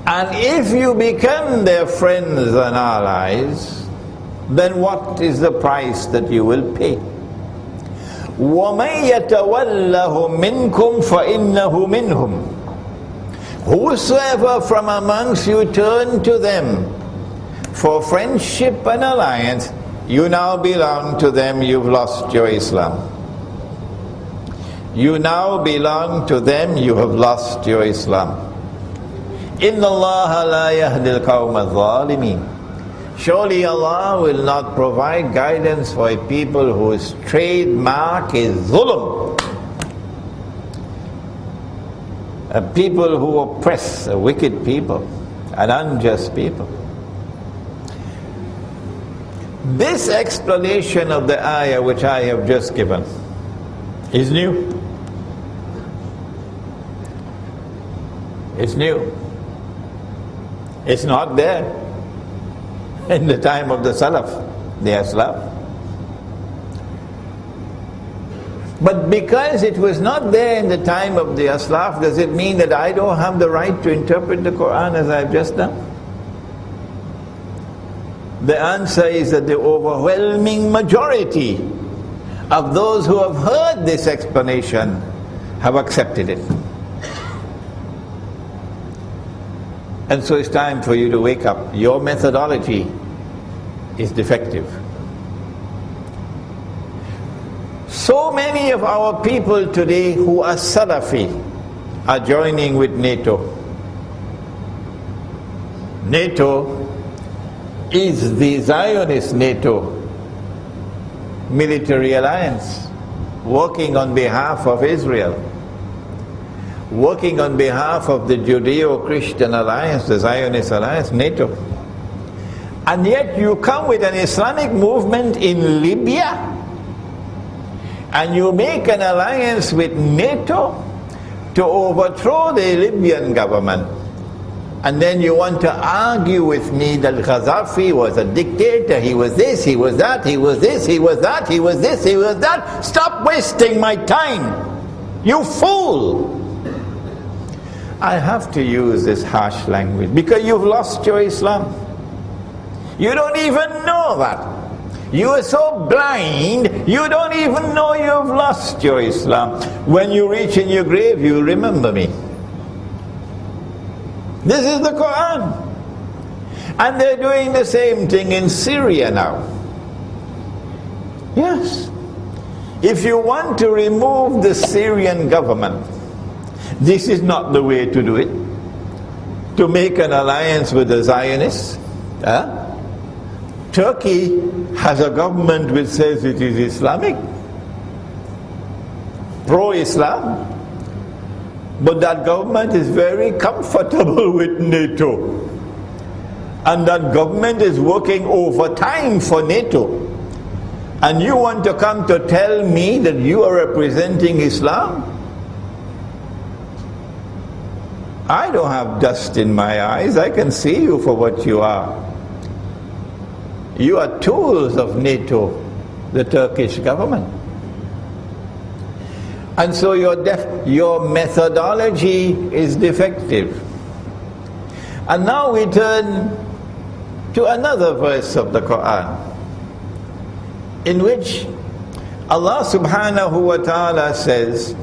B: And if you become their friends and allies, then what is the price that you will pay? وَمَنْ يَتَوَلَّهُ مِنْكُمْ فَإِنَّهُ مِنْهُمْ. Whosoever from amongst you turn to them for friendship and alliance, you now belong to them, you've lost your Islam. You now belong to them, you have lost your Islam. Inna Allah la yahdil qawm al-zalimin. Surely Allah will not provide guidance for a people whose trademark is zulm. A people who oppress, a wicked people, an unjust people. This explanation of the ayah which I have just given is new. It's new. It's not there in the time of the Salaf, the Aslaf. But because it was not there in the time of the Aslaf, does it mean that I don't have the right to interpret the Quran as I've just done? The answer is that the overwhelming majority of those who have heard this explanation have accepted it. And so it's time for you to wake up. Your methodology is defective. So many of our people today who are Salafi are joining with NATO. NATO is the Zionist NATO military alliance, working on behalf of Israel, working on behalf of the Judeo-Christian alliance, the Zionist alliance, NATO. And yet you come with an Islamic movement in Libya and you make an alliance with NATO to overthrow the Libyan government. And then you want to argue with me that Gaddafi was a dictator, he was this, he was that, he was this, he was that, he was this, he was that. Stop wasting my time, you fool! I have to use this harsh language because you've lost your Islam. You don't even know that. You are so blind, you don't even know you've lost your Islam. When you reach in your grave, you remember me. This is the Quran. And they're doing the same thing in Syria now. Yes. If you want to remove the Syrian government, this is not the way to do it. To make an alliance with the Zionists. Turkey has a government which says it is Islamic, pro-Islam. But that government is very comfortable with NATO. And that government is working overtime for NATO. And you want to come to tell me that you are representing Islam? I don't have dust in my eyes. I can see you for what you are. You are tools of NATO, the Turkish government. And so your methodology is defective. And now we turn to another verse of the Quran, in which Allah subhanahu wa ta'ala says,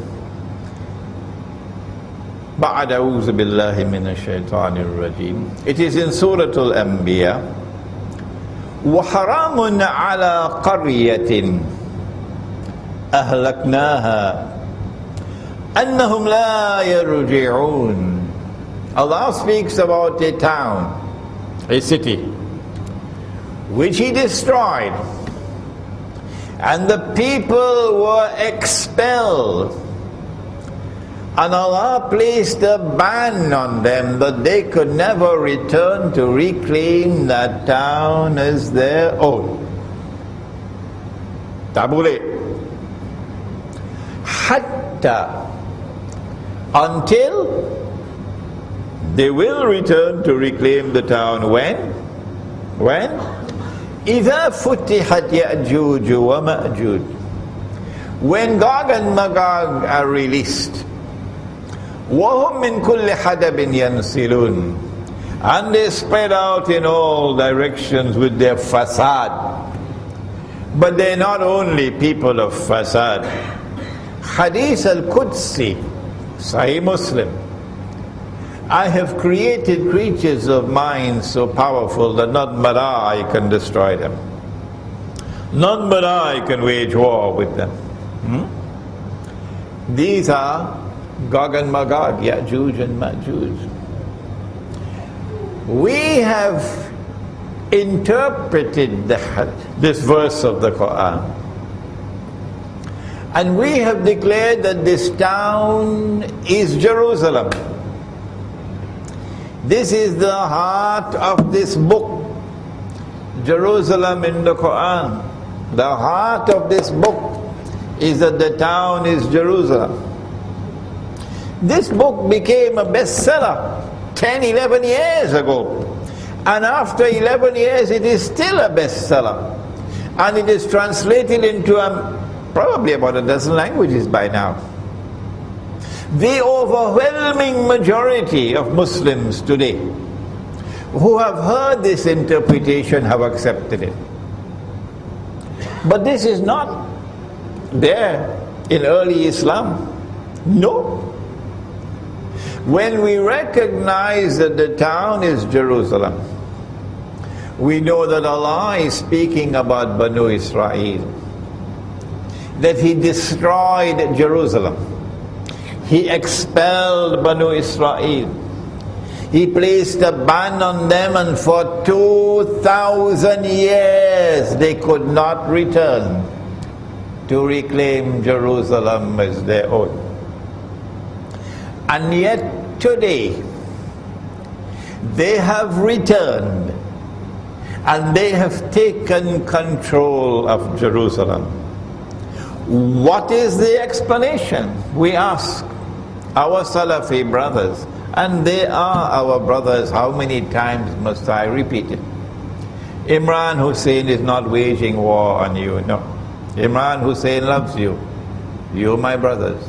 B: بعد أعوذ بالله من الشيطان الرجيم. It is in Surah Al-Anbiya. وحرام على قرية أهلكناها أنهم لا يرجعون. Allah speaks about a town, a city, which He destroyed, and the people were expelled. And Allah placed a ban on them that they could never return to reclaim that town as their own. Tabule. Hatta. Until they will return to reclaim the town. When? When? إِذَا فُتِحَتْ يَأْجُوجُ وَمَأْجُوجُ. When Gog and Magog are released. وَهُمْ مِنْ كُلِّ حَدَبٍ يَنْسِلُونَ. And they spread out in all directions with their fasad. But they're not only people of fasad. Hadith al-Qudsi, Sahih Muslim. I have created creatures of mine so powerful that none but I can destroy them. None but I can wage war with them. These are Gog and Magog, Ya'juj and Ma'juj. we have interpreted this verse of the Quran, and we have declared that this town is Jerusalem. This is the heart of this book, Jerusalem in the Quran. The heart of this book is that the town is Jerusalem. This book became a bestseller 10, 11 years ago. And after 11 years, it is still a bestseller. And it is translated into probably about a dozen languages by now. The overwhelming majority of Muslims today who have heard this interpretation have accepted it. But this is not there in early Islam. No. When we recognize that the town is Jerusalem, we know that Allah is speaking about Banu Israel, that He destroyed Jerusalem. He expelled Banu Israel. He placed a ban on them, and for 2,000 years they could not return to reclaim Jerusalem as their own. And yet today they have returned and they have taken control of Jerusalem. What is the explanation? We ask our Salafi brothers, and they are our brothers. How many times must I repeat it? Imran Hosein is not waging war on you, no. Imran Hosein loves you. You're my brothers.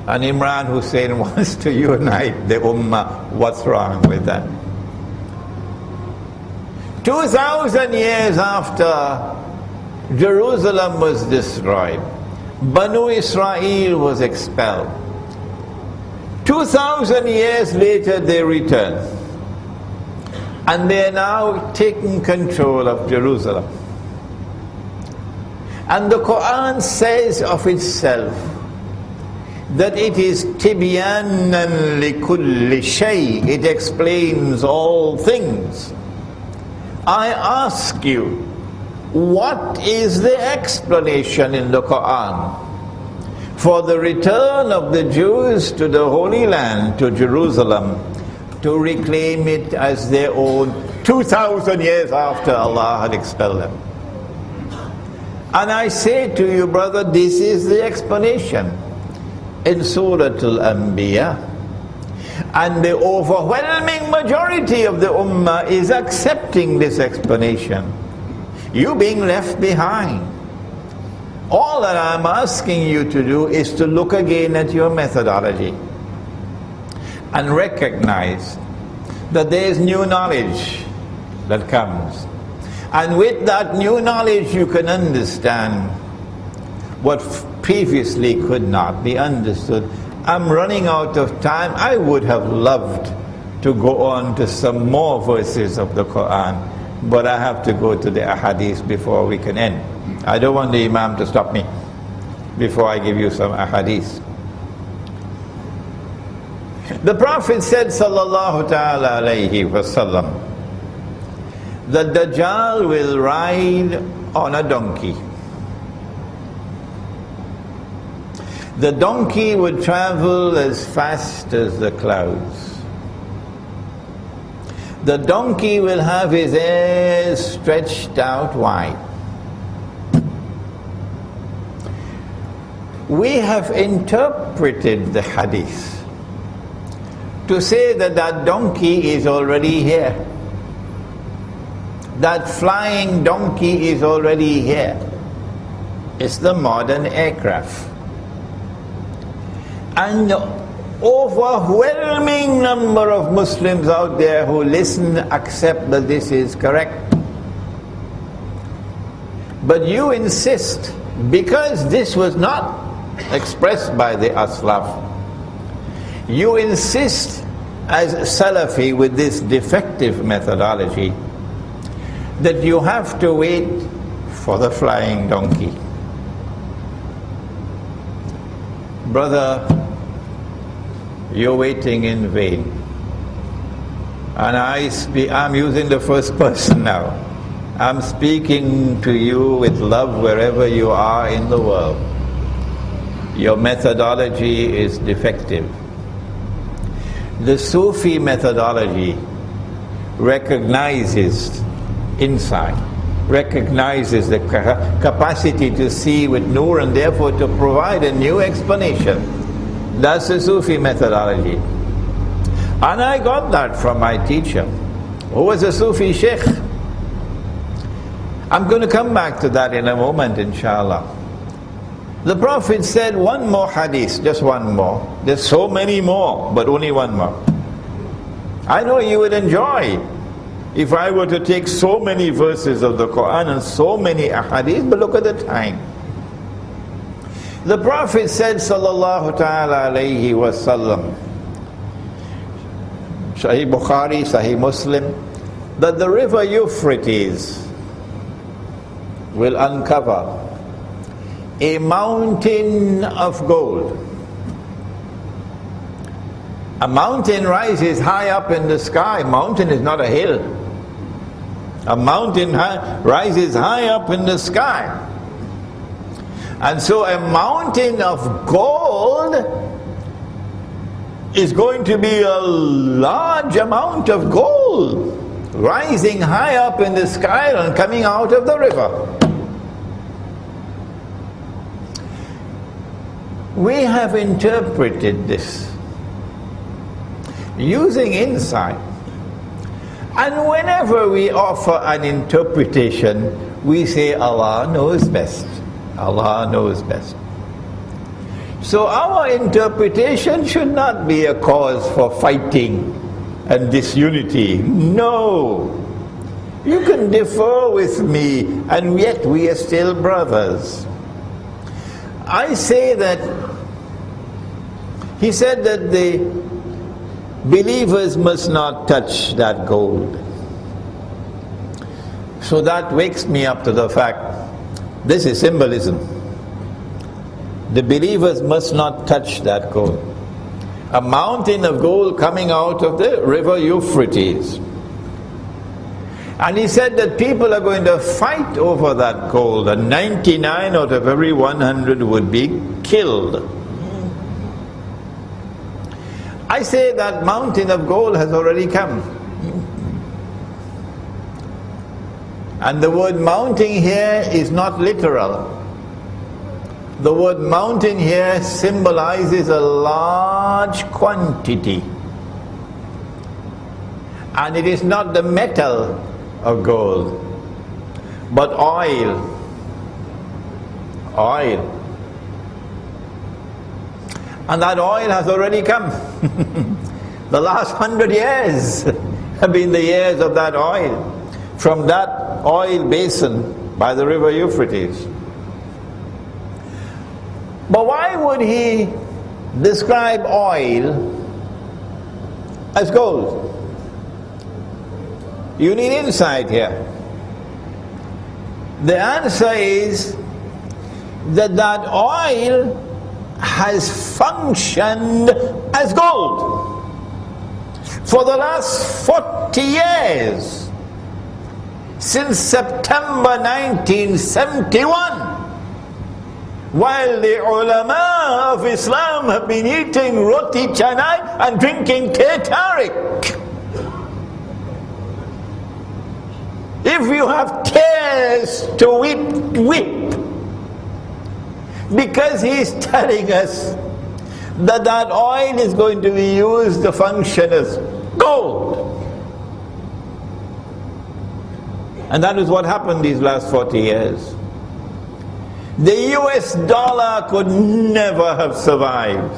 B: And Imran Hosein wants to unite the Ummah. What's wrong with that? 2,000 years after Jerusalem was destroyed, Banu Israel was expelled. 2,000 years later they returned, and they are now taking control of Jerusalem. And the Quran says of itself that it is tibyanan likulli shay. It explains all things. I ask you, what is the explanation in the Quran for the return of the Jews to the Holy Land, to Jerusalem, to reclaim it as their own 2,000 years after Allah had expelled them? And I say to you, brother, this is the explanation in Surah Al-Anbiya. And the overwhelming majority of the Ummah is accepting this explanation. You being left behind. All that I'm asking you to do is to look again at your methodology and recognize that there is new knowledge that comes. And with that new knowledge you can understand what previously could not be understood. I'm running out of time. I would have loved to go on to some more verses of the Quran, but I have to go to the ahadith before we can end. I don't want the Imam to stop me before I give you some ahadith. The Prophet said, sallallahu ta'ala alayhi wasallam, that Dajjal will ride on a donkey. The donkey would travel as fast as the clouds. The donkey will have his ears stretched out wide. We have interpreted the hadith to say that that donkey is already here. That flying donkey is already here. It's the modern aircraft. And the overwhelming number of Muslims out there who listen accept that this is correct. But you insist, because this was not expressed by the Aslaf, you insist as Salafi with this defective methodology that you have to wait for the flying donkey. Brother, you're waiting in vain. And I'm using the first person now. I'm speaking to you with love wherever you are in the world. Your methodology is defective. The Sufi methodology recognizes insight, recognizes the capacity to see with nur and therefore to provide a new explanation. That's the Sufi methodology. And I got that from my teacher, who was a Sufi Sheikh. I'm going to come back to that in a moment, inshallah. The Prophet said one more hadith, just one more. There's so many more, but only one more. I know you would enjoy if I were to take so many verses of the Quran and so many ahadith, but look at the time. The Prophet said, sallallahu ta'ala alayhi wa sallam, Sahih Bukhari, Sahih Muslim, that the river Euphrates will uncover a mountain of gold. A mountain rises high up in the sky. Mountain is not a hill. A mountain rises high up in the sky. And so a mountain of gold is going to be a large amount of gold rising high up in the sky and coming out of the river. We have interpreted this using insight. And whenever we offer an interpretation, we say Allah knows best. Allah knows best. So our interpretation should not be a cause for fighting and disunity. No. You can differ with me, and yet we are still brothers. I say that he said that the believers must not touch that gold. So that wakes me up to the fact, this is symbolism. The believers must not touch that gold. A mountain of gold coming out of the river Euphrates. And he said that people are going to fight over that gold, and 99 out of every 100 would be killed. I say that mountain of gold has already come. And the word mountain here is not literal. The word mountain here symbolizes a large quantity. And it is not the metal of gold, but oil. Oil. And that oil has already come. The last 100 years have been the years of that oil, from that oil basin by the river Euphrates. But why would he describe oil as gold? You need insight here. The answer is that that oil has functioned as gold for the last 40 years, since September 1971. While the ulama of Islam have been eating roti canai and drinking teh tarik. If you have tears to weep, weep. Because he's telling us that that oil is going to be used to function as gold. And that is what happened these last 40 years. The US dollar could never have survived,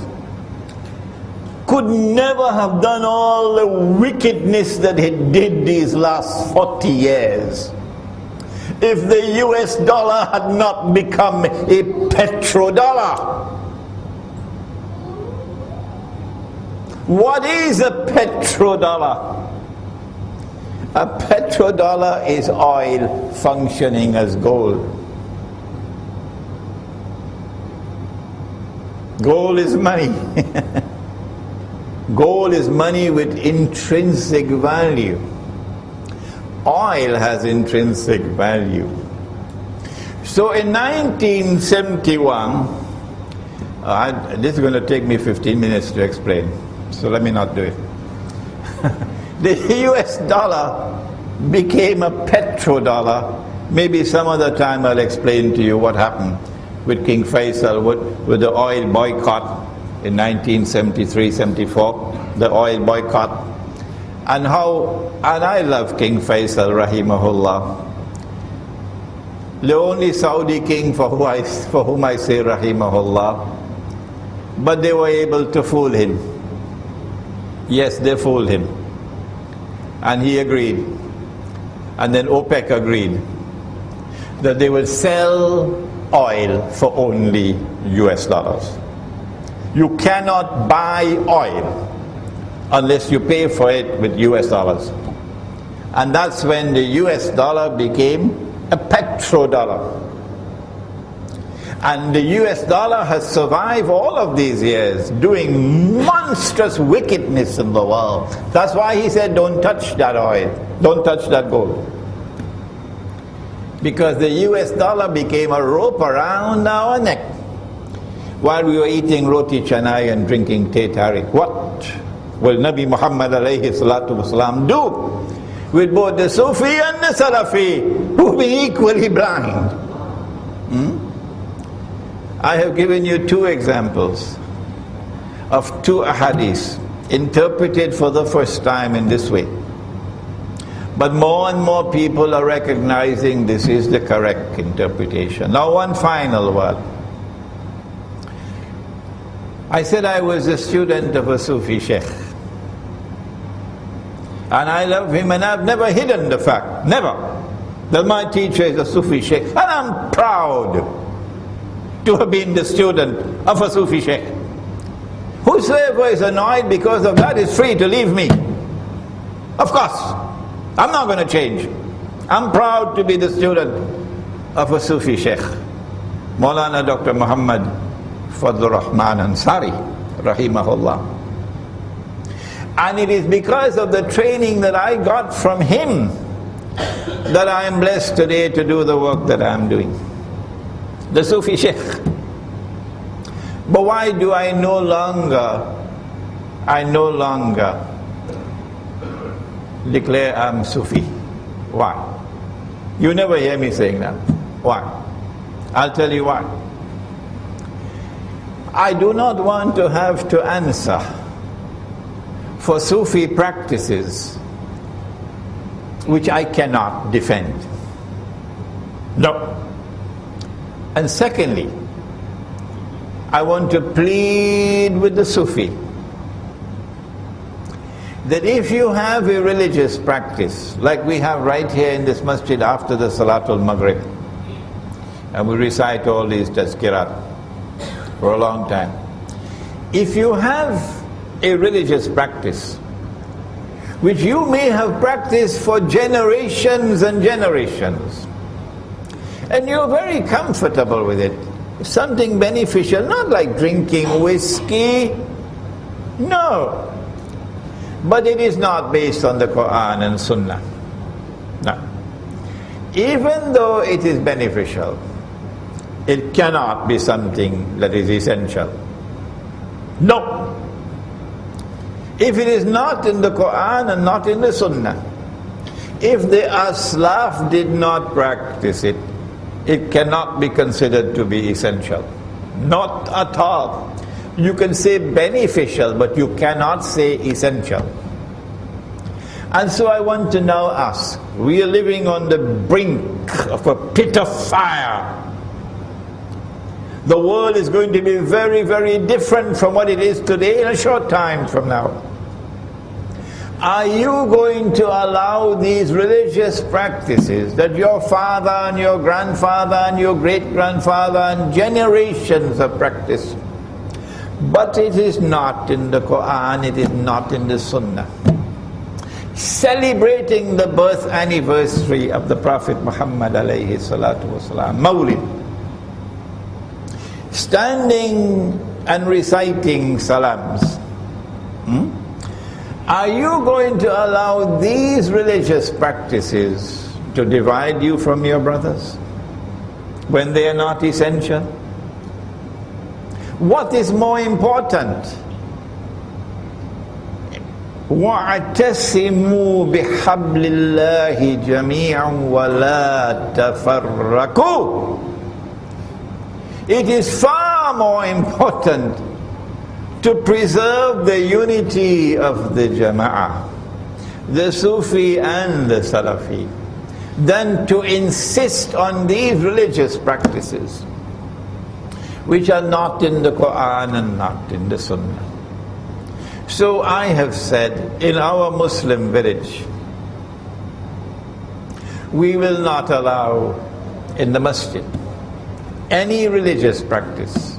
B: could never have done all the wickedness that it did these last 40 years if the US dollar had not become a petrodollar. What is a petrodollar? A petrodollar is oil functioning as gold. Gold is money. Gold is money with intrinsic value. Oil has intrinsic value. So in 1971, this is going to take me 15 minutes to explain, so let me not do it. The US dollar became a petrodollar. Maybe some other time I'll explain to you what happened with King Faisal, with the oil boycott in 1973-74, the oil boycott. And I love King Faisal, rahimahullah. The only Saudi king for whom I say rahimahullah. But they were able to fool him. Yes, they fooled him. And he agreed. And then OPEC agreed that they will sell oil for only US dollars. You cannot buy oil unless you pay for it with US dollars. And that's when the US dollar became a petrodollar. And the US dollar has survived all of these years doing monstrous wickedness in the world. That's why he said, don't touch that oil, don't touch that gold. Because the US dollar became a rope around our neck while we were eating roti canai and drinking teh tarik. What will Nabi Muhammad alayhi salatu wasalam do with both the Soufi and the Salafi who've been equally blind? I have given you two examples of two ahadith interpreted for the first time in this way. But more and more people are recognizing this is the correct interpretation. Now one final word. I said I was a student of a Soufi Sheikh. And I love him, and I've never hidden the fact, never, that my teacher is a Soufi Sheikh. And I'm proud to have been the student of a Soufi Sheikh. Whosoever is annoyed because of that is free to leave me. Of course, I'm not going to change. I'm proud to be the student of a Soufi Sheikh, Maulana Dr. Muhammad Fadlur Rahman Ansari, rahimahullah. And it is because of the training that I got from him that I am blessed today to do the work that I am doing. The Soufi Sheikh. But why do I no longer declare I'm Soufi? Why? You never hear me saying that. Why? I'll tell you why. I do not want to have to answer for Soufi practices which I cannot defend. No. And secondly, I want to plead with the Soufi that if you have a religious practice, like we have right here in this masjid after the Salatul Maghrib, and we recite all these tazkirat for a long time. If you have a religious practice, which you may have practiced for generations and generations, and you're very comfortable with it, something beneficial, not like drinking whiskey, no. But it is not based on the Quran and Sunnah. No. Even though it is beneficial, it cannot be something that is essential. No. If it is not in the Quran and not in the Sunnah, if the Aslaf did not practice it, it cannot be considered to be essential. Not at all. You can say beneficial, but you cannot say essential. And so I want to now ask, we are living on the brink of a pit of fire. The world is going to be very, very different from what it is today in a short time from now. Are you going to allow these religious practices that your father and your grandfather and your great-grandfather and generations have practiced, but it is not in the Quran, it is not in the Sunnah, celebrating the birth anniversary of the Prophet Muhammad alayhi salatu wasalam, Mawlid, standing and reciting salams, Are you going to allow these religious practices to divide you from your brothers when they are not essential? What is more important? وَاعْتَصِمُوا بِحَبْلِ اللَّهِ جَمِيعًا وَلَا تَفَرَّقُوا. It is far more important to preserve the unity of the Jama'ah, the Sufi and the Salafi, than to insist on these religious practices which are not in the Quran and not in the Sunnah. So I have said, in our Muslim village, we will not allow in the masjid any religious practice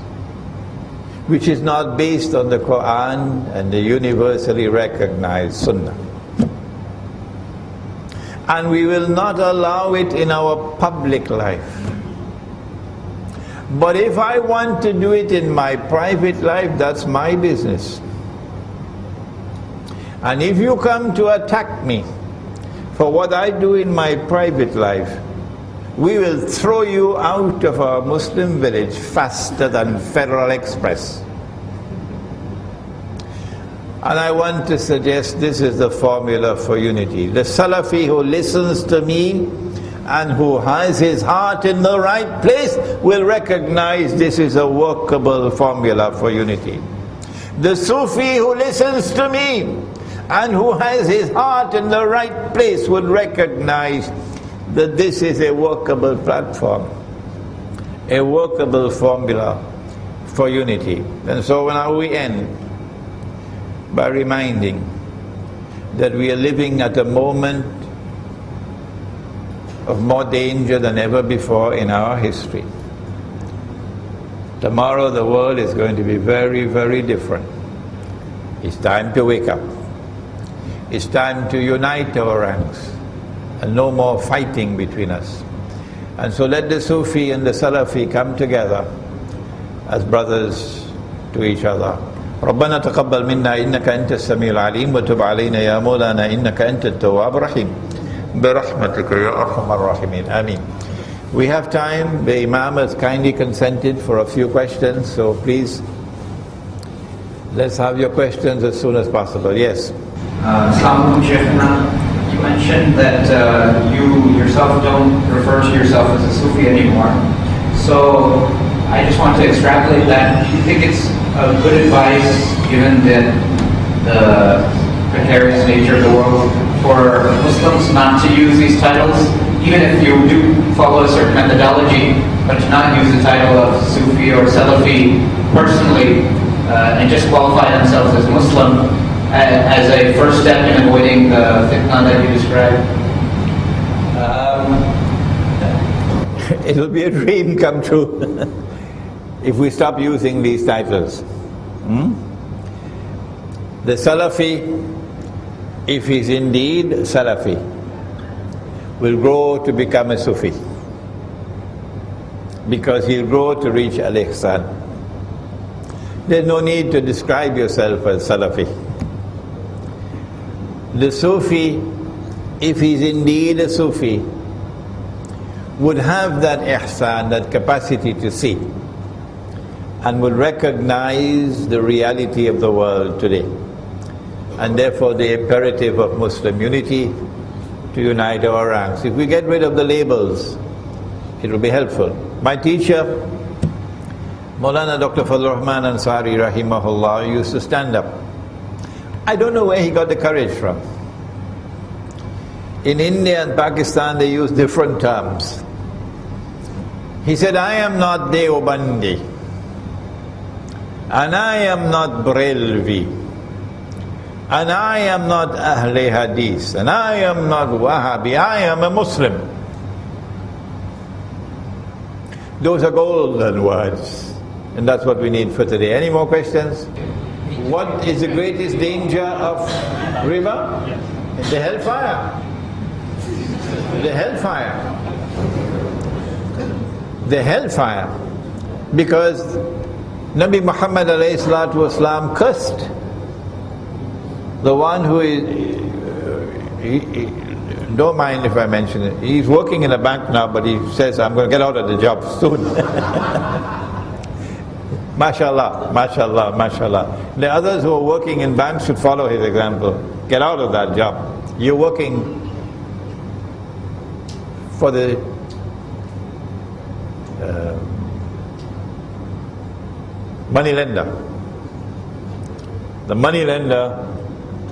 B: which is not based on the Quran and the universally recognized Sunnah. And we will not allow it in our public life. But if I want to do it in my private life, that's my business. And if you come to attack me for what I do in my private life, we will throw you out of our Muslim village faster than Federal Express. And I want to suggest this is the formula for unity. The Salafi who listens to me and who has his heart in the right place will recognize this is a workable formula for unity. The Sufi who listens to me and who has his heart in the right place would recognize that this is a workable platform, a workable formula for unity. And so now we end by reminding that we are living at a moment of more danger than ever before in our history. Tomorrow the world is going to be very, very different. It's time to wake up. It's time to unite our ranks and no more fighting between us. And so let the Sufi and the Salafi come together as brothers to each other. ربنا تقبل منا إنك أنت السميع العليم وتب علينا يا مولانا إنك أنت التواب الرحيم برحمتك يا أرحم الراحمين آمين. We have time. The Imam has kindly consented for a few questions, so please let's have your questions as soon as possible. Yes.
D: Assalamu alaikum, Sheikh. You mentioned that you yourself don't refer to yourself as a Sufi anymore. So I just want to extrapolate that. Do you think it's a good advice, given the precarious nature of the world, for Muslims not to use these titles, even if you do follow a certain methodology, but to not use the title of Sufi or Salafi personally, and just qualify themselves as Muslim as a first step in avoiding the fitna that you described?
B: It'll be a dream come true if we stop using these titles. The Salafi, if he's indeed Salafi, will grow to become a Sufi, because he'll grow to reach al-ihsan. There's no need to describe yourself as Salafi. The Sufi, if he's indeed a Sufi, would have that ihsan, that capacity to see, and would recognize the reality of the world today, and therefore the imperative of Muslim unity, to unite our ranks. If we get rid of the labels, it will be helpful. My teacher, Maulana Dr. Fadlur Rahman Ansari rahimahullah, used to stand up. I don't know where he got the courage from. In India and Pakistan they use different terms. He said, I am not Deobandi, and I am not Brelvi, and I am not Ahle Hadith, and I am not Wahhabi, I am a Muslim. Those are golden words, and that's what we need for today. Any more questions? What is the greatest danger of riba? The hellfire. The hellfire. The hellfire. Because Nabi Muhammad alayhi salatu wasalam cursed The one who is, don't mind if I mention it, he's working in a bank now, but he says, I'm going to get out of the job soon. MashaAllah, MashaAllah, MashaAllah. The others who are working in banks should follow his example. Get out of that job. You're working for the money lender. The money lender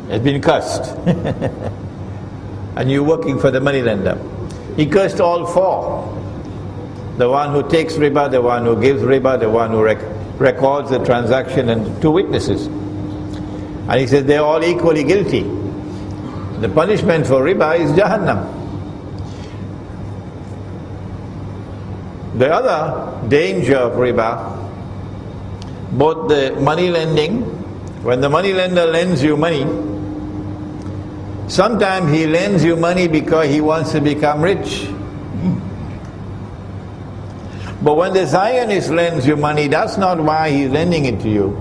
B: has been cursed. And you're working for the money lender. He cursed all four. The one who takes riba, the one who gives riba, the one who records the transaction, and two witnesses. And he says they're all equally guilty. The punishment for riba is Jahannam. The other danger of riba, both the money lending, when the money lender lends you money, sometimes he lends you money because he wants to become rich. But when the Zionist lends you money, that's not why he's lending it to you.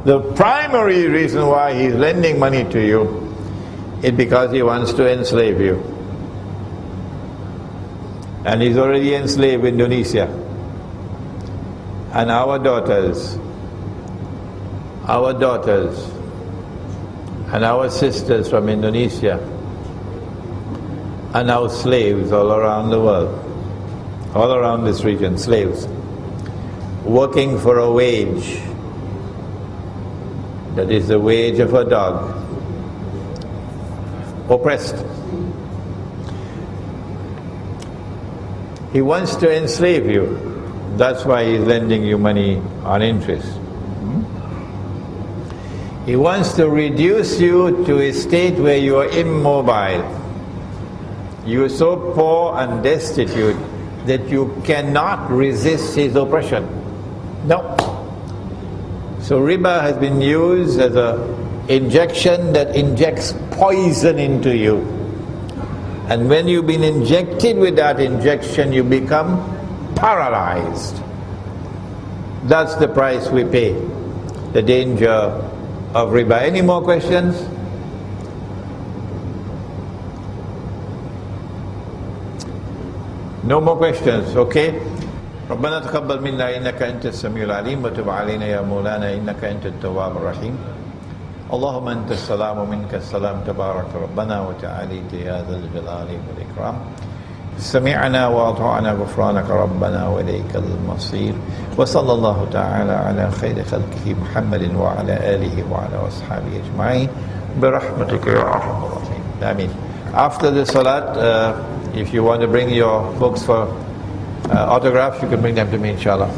B: The primary reason why he's lending money to you is because he wants to enslave you. And he's already enslaved Indonesia. And our daughters and our sisters from Indonesia are now slaves all around the world, all around this region, slaves, working for a wage that is the wage of a dog, oppressed. He wants to enslave you. That's why he's lending you money on interest. He wants to reduce you to a state where you are immobile. You are so poor and destitute that you cannot resist his oppression. No. So riba has been used as an injection that injects poison into you. And when you've been injected with that injection, you become paralyzed. That's the price we pay, the danger of riba. Any more questions? No more questions, okay? ربنا تقبل منا إنك أنت السميع العليم وتب علينا يا مولانا إنك أنت التواب الرحيم اللهم أنت السلام ومنك السلام تبارك ربنا وتعاليت يا ذا الجلال والإكرام سمعنا وأطعنا غفرانك ربنا وإليك المصير وصلى الله تعالى على خير خلقه محمد وعلى آله وعلى أصحابه أجمعين برحمتك يا أرحم الراحمين آمين. After the salat, if you want to bring your books for autographs, you can bring them to me, inshallah.